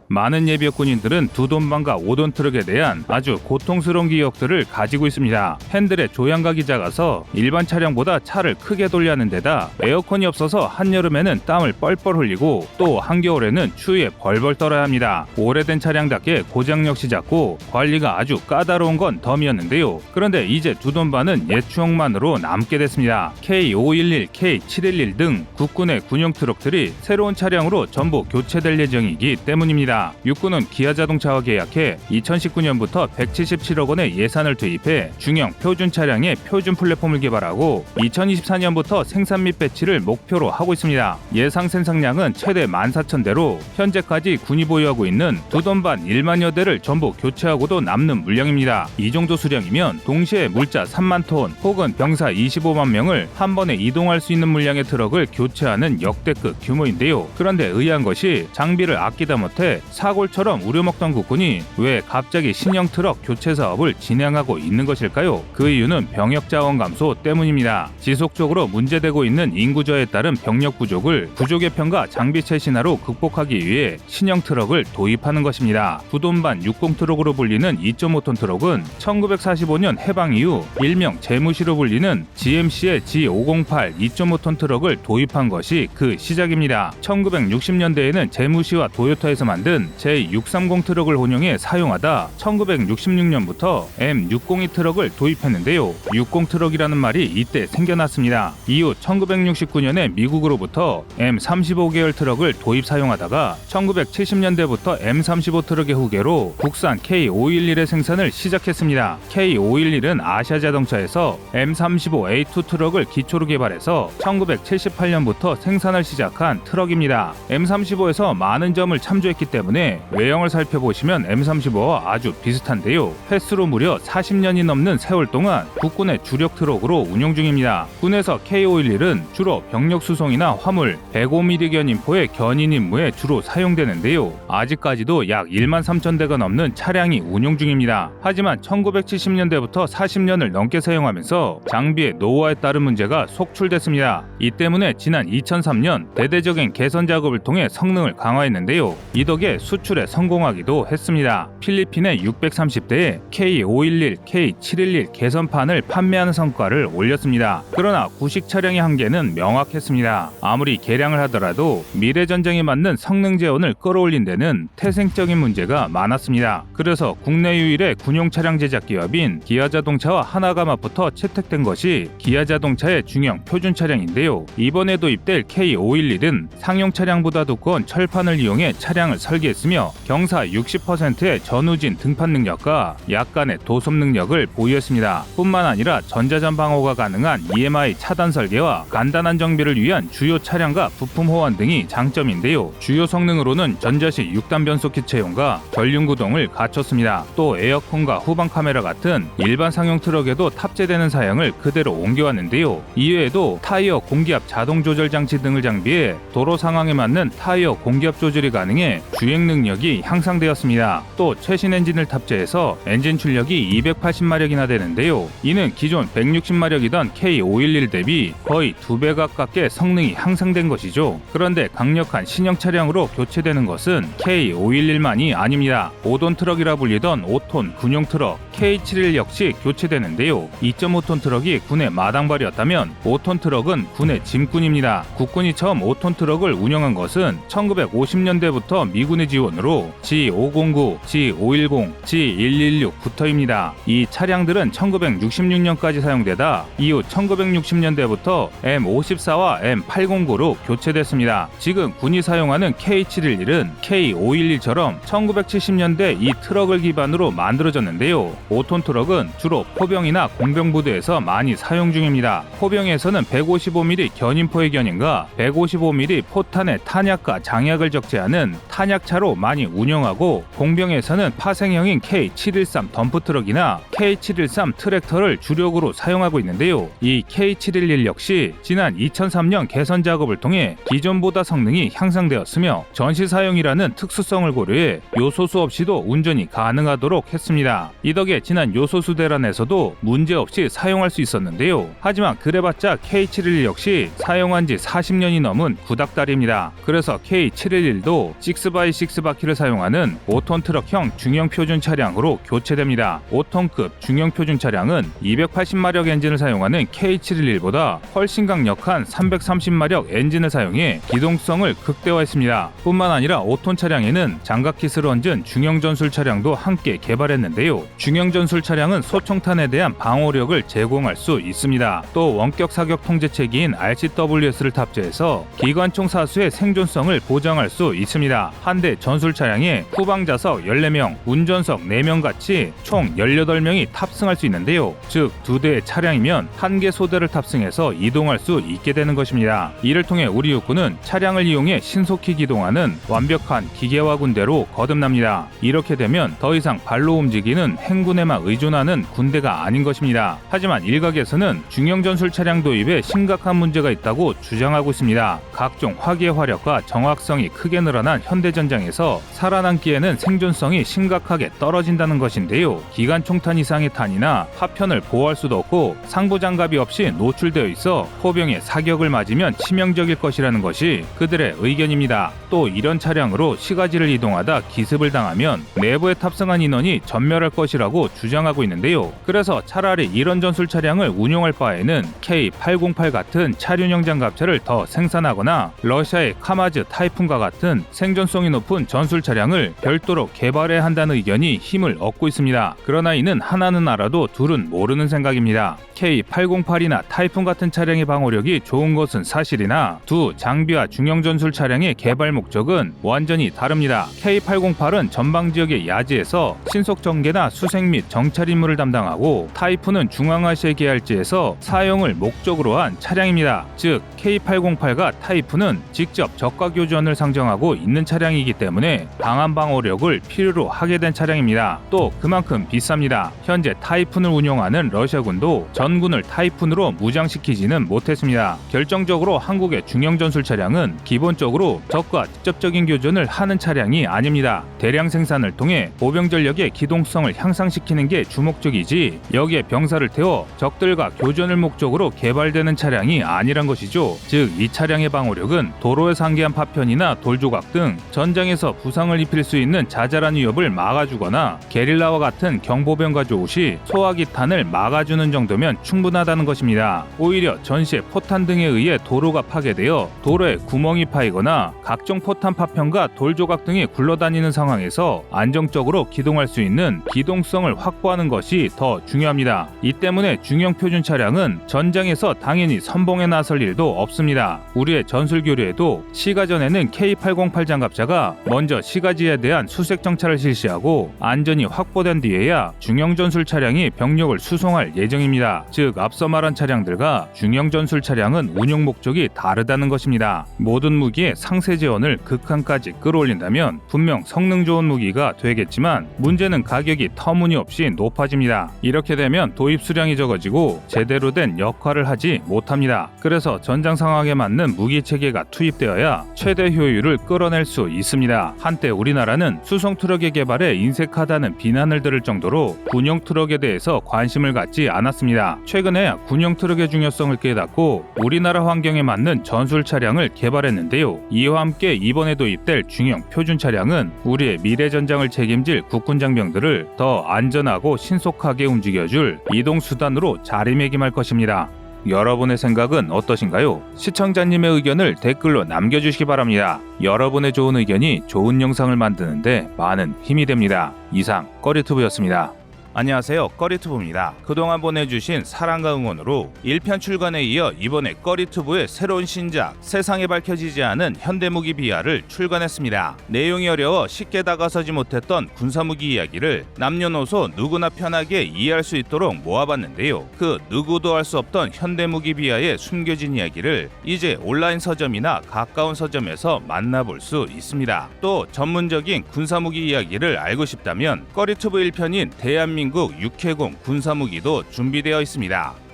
많은 예비역 군인들은 2톤반과 5톤 트럭에 대한 아주 고통스러운 기억들을 가지고 있습니다. 핸들에 조향각이 작아서 일반 차량보다 차를 크게 돌려야 하는 데다 에어컨이 없어서 한여름에는 땀을 뻘뻘 흘리고 또 한겨울에는 추위에 벌벌 떨어야 합니다. 오래된 차량답게 고장 역시 작고 관리가 아주 까다로운 건 덤이었는데요. 그런데 이제 2톤반은 옛 추억만으로 남게 됐습니다. K511, K711 등 국군의 군용 트럭들이 새로운 차량으로 전부 교체될 예정이기 때문입니다. 육군은 기아자동차와 계약해 2019년부터 177억 원의 예산을 투입해 중형 표준 차량의 표준 플랫폼을 개발하고 2024년부터 생산 및 배치를 목표로 하고 있습니다. 예상 생산량은 최대 14,000대로 현재까지 군이 보유하고 있는 2톤반 1만여 대를 전부 교체하고도 남는 물량입니다. 이 정도 수량이면 동시에 물자 3만 톤 혹은 병사 25만 명을 한 번에 이동할 수 있는 물량의 트럭을 교체하는 역대급 규모인데요. 그런데 의아한 것이 장비를 아끼다 못해 사골처럼 우려먹던 국군이 왜 갑자기 신형 트럭 교체 사업을 진행하고 있는 것일까요? 그 이유는 병역 자원 감소 때문입니다. 지속적으로 문제되고 있는 인구 저하에 따른 병력 부족을 부족 개편과 장비 최신화로 극복하기 위해 신형 트럭을 도입하는 것입니다. 2톤반 60 트럭으로 불리는 2.5톤 트럭은 1945년 해방 이후 일명 재무시로 불리는 GMC의 G508 2.5톤 트럭을 도입한 것이 그 시작입니다. 1960년대에는 재무시와 도요타에서 만든 J630 트럭을 혼용해 사용하다 1966년부터 M602 트럭을 도입했는데요. 60 트럭이라는 말이 이때 생겨났습니다. 이후 1969년에 미국으로부터 M35 계열 트럭을 도입 사용하다가 1970년대부터 M35 트럭의 후계로 국산 K511의 생산을 시작했습니다. K511은 아시아 자동차에서 M35A2 트럭을 기초로 개발해서 1978년부터 생산을 시작한 트럭입니다. M35에서 많은 점을 참조했기 때문에 외형을 살펴보시면 M35와 아주 비슷한데요. 횟수로 무려 40년이 넘는 세월 동안 국군의 주력 트럭으로 운용 중입니다. 군에서 K511은 주로 병력 수송이나 화물, 105mm 견인포의 견인 임무에 주로 사용되는데요. 아직까지도 약 1만 3천 대가 넘는 차량이 운용 중입니다. 하지만 1970년대부터 40년을 넘게 사용하면서 장비의 노후화에 따른 문제가 속출됐습니다. 이 때문에 지난 2003년 대대적인 개선 작업을 통해 성능을 강화했는데요. 이 덕에 수출에 성공하기도 했습니다. 필리핀의 630대에 K511, K711 개선판을 판매하는 성과를 올렸습니다. 그러나 구식 차량의 한계는 명확했습니다. 아무리 개량을 하더라도 미래 전쟁에 맞는 성능 재원을 끌어올린 데는 태생적인 문제가 많았습니다. 그래서 국내 유일의 군용 차량 제작 기업인 기아자동차와 하나가 맞붙어 채택된 것이 기아자동차의 중형 표준 차량인데요. 이번에 도입될 K511은 상용 차량보다 두꺼운 철판을 이용해 차량을 설계했으며 경사 60%의 전후진 등판 능력과 약간의 도속 능력을 보유했습니다. 뿐만 아니라 전자전 방어가 가능한 EMI 차단 설계와 간단한 정비를 위한 주요 차량과 부품 호환 등이 장점인데요. 주요 성능으로는 전자식 6단 변속기 채용과 전륜 구동을 갖췄습니다. 또 에어컨과 후방 카메라 같은 일반 상용 트럭에도 탑재되는 사양을 그대로 옮겨왔는데요. 이외에도 타이어 공기압 자동 조절 장치 등을 장비해 도로 상황에 맞는 타이어 공기압 조절이 가능해 주행 주행 능력이 향상되었습니다. 또 최신 엔진을 탑재해서 엔진 출력이 280마력이나 되는데요. 이는 기존 160마력이던 K511 대비 거의 2배 가깝게 성능이 향상된 것이죠. 그런데 강력한 신형 차량으로 교체되는 것은 K511만이 아닙니다. 5톤 트럭이라 불리던 5톤 군용 트럭 K71 역시 교체되는데요. 2.5톤 트럭이 군의 마당발이었다면 5톤 트럭은 군의 짐꾼입니다. 국군이 처음 5톤 트럭을 운영한 것은 1950년대부터 미군의 지원으로 G509, G510, G116부터입니다. 이 차량들은 1966년까지 사용되다 이후 1960년대부터 M54와 M809로 교체됐습니다. 지금 군이 사용하는 K711은 K511처럼 1970년대 이 트럭을 기반으로 만들어졌는데요. 5톤 트럭은 주로 포병이나 공병부대에서 많이 사용 중입니다. 포병에서는 155mm 견인포의 견인과 155mm 포탄의 탄약과 장약을 적재하는 탄약차로 많이 운영하고, 공병에서는 파생형인 K713 덤프트럭이나 K713 트랙터를 주력으로 사용하고 있는데요. 이 K711 역시 지난 2003년 개선 작업을 통해 기존보다 성능이 향상되었으며 전시 사용이라는 특수성을 고려해 요소수 없이도 운전이 가능하도록 했습니다. 이 덕에 지난 요소수 대란에서도 문제없이 사용할 수 있었는데요. 하지만 그래봤자 K711 역시 사용한 지 40년이 넘은 구닥다리입니다. 그래서 K711도 6x6 바퀴를 사용하는 5톤 트럭형 중형 표준 차량으로 교체됩니다. 5톤급 중형 표준 차량은 280마력 엔진을 사용하는 K711보다 훨씬 강력한 330마력 엔진을 사용해 기동성을 극대화했습니다. 뿐만 아니라 5톤 차량에는 장갑킷을 얹은 중형 전술 차량도 함께 개발했는데요. 중형 전술 차량은 소총탄에 대한 방어력을 제공할 수 있습니다. 또 원격 사격 통제체계인 RCWS를 탑재해서 기관총 사수의 생존성을 보장할 수 있습니다. 한 대 전술 차량에 후방좌석 14명, 운전석 4명 같이 총 18명이 탑승할 수 있는데요. 즉, 2대의 차량이면 1개 소대를 탑승해서 이동할 수 있게 되는 것입니다. 이를 통해 우리 육군은 차량을 이용해 신속히 기동하는 완벽한 기계화 군대로 거듭납니다. 이렇게 되면 더 이상 발로 움직이는 행군에만 의존하는 군대가 아닌 것입니다. 하지만 일각에서는 중형 전술 차량 도입에 심각한 문제가 있다고 주장하고 있습니다. 각종 화기의 화력과 정확성이 크게 늘어난 현대전장에서 살아남기에는 생존성이 심각하게 떨어진다는 것인데요. 기관 총탄 이상의 탄이나 파편을 보호할 수도 없고 상부장갑이 없이 노출되어 있어 포병의 사격을 맞으면 치명적일 것이라는 것이 그들의 의견입니다. 또 이런 차량으로 시가지를 이동하다 기습을 당하면 내부에 탑승한 인원이 전멸할 것이라고 주장하고 있는데요. 그래서 차라리 이런 전술 차량을 운용할 바에는 K808 같은 차륜형 장갑차를 더 생산하거나 러시아의 카마즈 타이푼과 같은 생존성이 높은 전술 차량을 별도로 개발해야 한다는 의견이 힘을 얻고 있습니다. 그러나 이는 하나는 알아도 둘은 모르는 생각입니다. K808이나 타이푼 같은 차량의 방어력이 좋은 것은 사실이나 두 장비와 중형 전술 차량의 개발 목적은 완전히 다릅니다. K808은 전방 지역의 야지에서 신속 전개나 수색 및 정찰 임무를 담당하고, 타이푼은 중앙아시아 계열지에서 사용을 목적으로 한 차량입니다. 즉, K808과 타이푼은 직접 적과 교전을 상정하고 있는 차량이기 때문에 강한 방어력을 필요로 하게 된 차량입니다. 또 그만큼 비쌉니다. 현재 타이푼을 운용하는 러시아군도 전군을 타이푼으로 무장시키지는 못했습니다. 결정적으로 한국의 중형 전술 차량은 기본적으로 적과 직접적인 교전을 하는 차량이 아닙니다. 대량 생산을 통해 보병 전력의 기동성을 향상시키는 게 주목적이지, 여기에 병사를 태워 적들과 교전을 목적으로 개발되는 차량이 아니란 것이죠. 즉, 이 차량의 방어력은 도로에 상기한 파편이나 돌조각 등 전장에서 부상을 입힐 수 있는 자잘한 위협을 막아주거나 게릴라와 같은 경보병 가져오 시 소화기탄을 막아주는 정도면 충분하다는 것입니다. 오히려 전시의 포탄 등에 의해 도로가 파괴되어 도로에 구멍이 파이거나 각종 포탄 파편과 돌조각 등이 굴러다니는 상황에서 안정적으로 기동할 수 있는 기동성을 확보하는 것이 더 중요합니다. 이 때문에 중형 표준 차량은 전장에서 당연히 선봉에 나설 일도 없습니다. 우리의 전술 교류에도 시가전에는 K808 장갑차가 먼저 시가지에 대한 수색 정찰을 실시하고 안전이 확보된 뒤에야 중형 전술 차량이 병력을 수송할 예정입니다. 즉, 앞서 말한 차량들과 중형 전술 차량은 운용 목적이 다르다는 것입니다. 모든 무기의 상세 제원을 극한까지 끌어올린다면 분명 성능 좋은 무기가 되겠지만 문제는 가격이 터무니없이 높아집니다. 이렇게 되면 도입 수량이 적어지고 제대로 된 역할을 하지 못합니다. 그래서 전장 상황에 맞는 무기 체계가 투입되어야 최대 효율을 끌어낼 수 있습니다. 있습니다. 한때 우리나라는 수송 트럭의 개발에 인색하다는 비난을 들을 정도로 군용 트럭에 대해서 관심을 갖지 않았습니다. 최근에 군용 트럭의 중요성을 깨닫고 우리나라 환경에 맞는 전술 차량을 개발했는데요. 이와 함께 이번에 도입될 중형 표준 차량은 우리의 미래 전장을 책임질 국군 장병들을 더 안전하고 신속하게 움직여줄 이동 수단으로 자리매김할 것입니다. 여러분의 생각은 어떠신가요? 시청자님의 의견을 댓글로 남겨주시기 바랍니다. 여러분의 좋은 의견이 좋은 영상을 만드는데 많은 힘이 됩니다. 이상 꺼리튜브였습니다. 안녕하세요, 꺼리튜브입니다. 그동안 보내주신 사랑과 응원으로 1편 출간에 이어 이번에 꺼리튜브의 새로운 신작 세상에 밝혀지지 않은 현대무기 비하를 출간했습니다. 내용이 어려워 쉽게 다가서지 못했던 군사무기 이야기를 남녀노소 누구나 편하게 이해할 수 있도록 모아봤는데요. 그 누구도 알 수 없던 현대무기 비하의 숨겨진 이야기를 이제 온라인 서점이나 가까운 서점에서 만나볼 수 있습니다. 또 전문적인 군사무기 이야기를 알고 싶다면 꺼리튜브 1편인 대한민국 육해공 군사무기도 준비되어 있습니다.